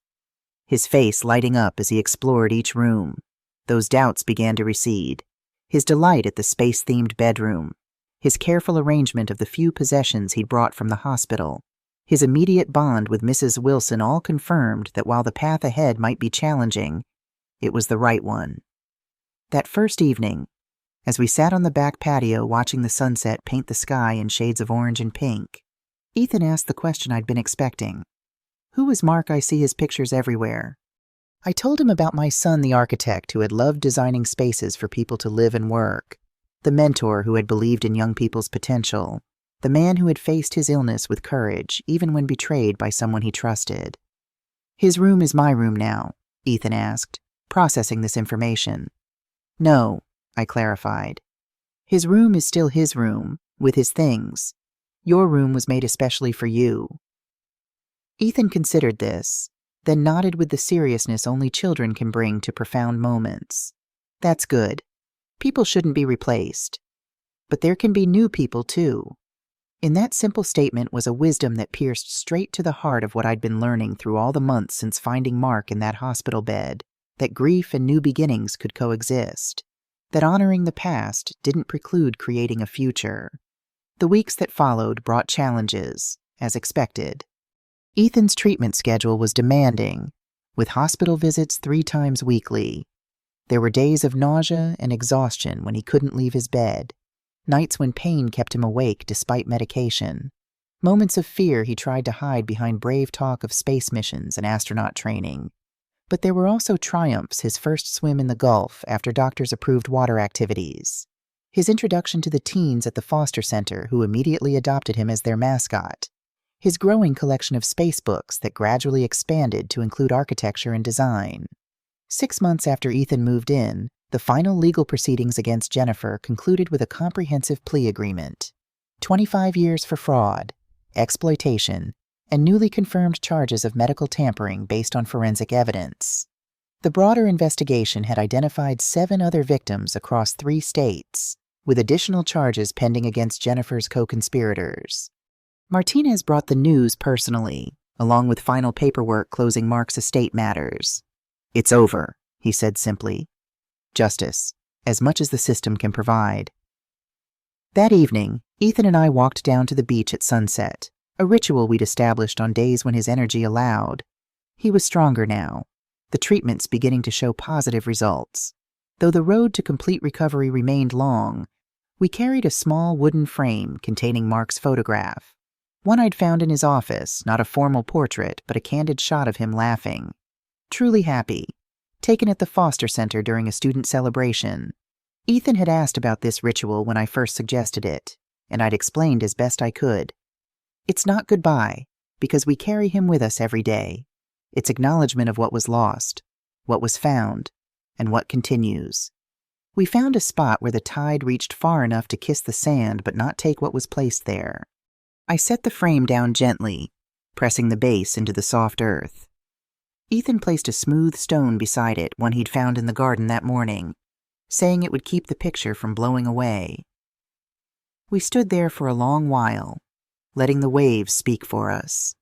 his face lighting up as he explored each room, those doubts began to recede. His delight at the space-themed bedroom, his careful arrangement of the few possessions he'd brought from the hospital, his immediate bond with Mrs. Wilson all confirmed that while the path ahead might be challenging, it was the right one. That first evening, as we sat on the back patio watching the sunset paint the sky in shades of orange and pink, Ethan asked the question I'd been expecting. "Who is Mark? I see his pictures everywhere." I told him about my son, the architect, who had loved designing spaces for people to live and work, the mentor who had believed in young people's potential, the man who had faced his illness with courage, even when betrayed by someone he trusted. "His room is my room now," Ethan asked, processing this information. "No," I clarified. "His room is still his room, with his things. Your room was made especially for you." Ethan considered this, then nodded with the seriousness only children can bring to profound moments. That's good. People shouldn't be replaced. But there can be new people, too. In that simple statement was a wisdom that pierced straight to the heart of what I'd been learning through all the months since finding Mark in that hospital bed, that grief and new beginnings could coexist, that honoring the past didn't preclude creating a future. The weeks that followed brought challenges, as expected. Ethan's treatment schedule was demanding, with hospital visits 3 times weekly. There were days of nausea and exhaustion when he couldn't leave his bed, nights when pain kept him awake despite medication, moments of fear he tried to hide behind brave talk of space missions and astronaut training. But there were also triumphs: his first swim in the Gulf after doctors approved water activities, his introduction to the teens at the foster center who immediately adopted him as their mascot, his growing collection of space books that gradually expanded to include architecture and design. 6 months after Ethan moved in, the final legal proceedings against Jennifer concluded with a comprehensive plea agreement. 25 years for fraud, exploitation, and newly confirmed charges of medical tampering based on forensic evidence. The broader investigation had identified 7 other victims across 3 states, with additional charges pending against Jennifer's co-conspirators. Martinez brought the news personally, along with final paperwork closing Mark's estate matters. "It's over," he said simply. "Justice, as much as the system can provide." That evening, Ethan and I walked down to the beach at sunset, a ritual we'd established on days when his energy allowed. He was stronger now, the treatments beginning to show positive results. Though the road to complete recovery remained long, we carried a small wooden frame containing Mark's photograph. One I'd found in his office, not a formal portrait, but a candid shot of him laughing. Truly happy, taken at the foster center during a student celebration. Ethan had asked about this ritual when I first suggested it, and I'd explained as best I could. It's not goodbye, because we carry him with us every day. It's acknowledgement of what was lost, what was found, and what continues. We found a spot where the tide reached far enough to kiss the sand but not take what was placed there. I set the frame down gently, pressing the base into the soft earth. Ethan placed a smooth stone beside it, one he'd found in the garden that morning, saying it would keep the picture from blowing away. We stood there for a long while, letting the waves speak for us.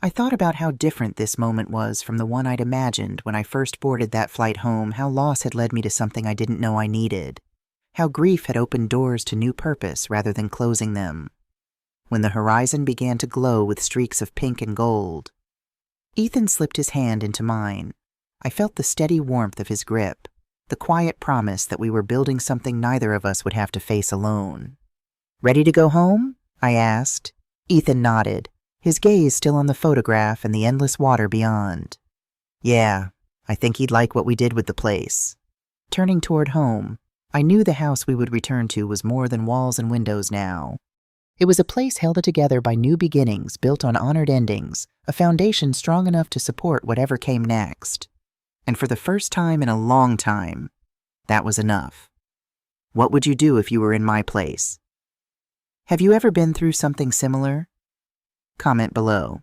I thought about how different this moment was from the one I'd imagined when I first boarded that flight home, how loss had led me to something I didn't know I needed, how grief had opened doors to new purpose rather than closing them. When the horizon began to glow with streaks of pink and gold, Ethan slipped his hand into mine. I felt the steady warmth of his grip, the quiet promise that we were building something neither of us would have to face alone. "Ready to go home?" I asked. Ethan nodded, his gaze still on the photograph and the endless water beyond. "Yeah, I think he'd like what we did with the place." Turning toward home, I knew the house we would return to was more than walls and windows now. It was a place held together by new beginnings built on honored endings, a foundation strong enough to support whatever came next. And for the first time in a long time, that was enough. What would you do if you were in my place? Have you ever been through something similar? Comment below.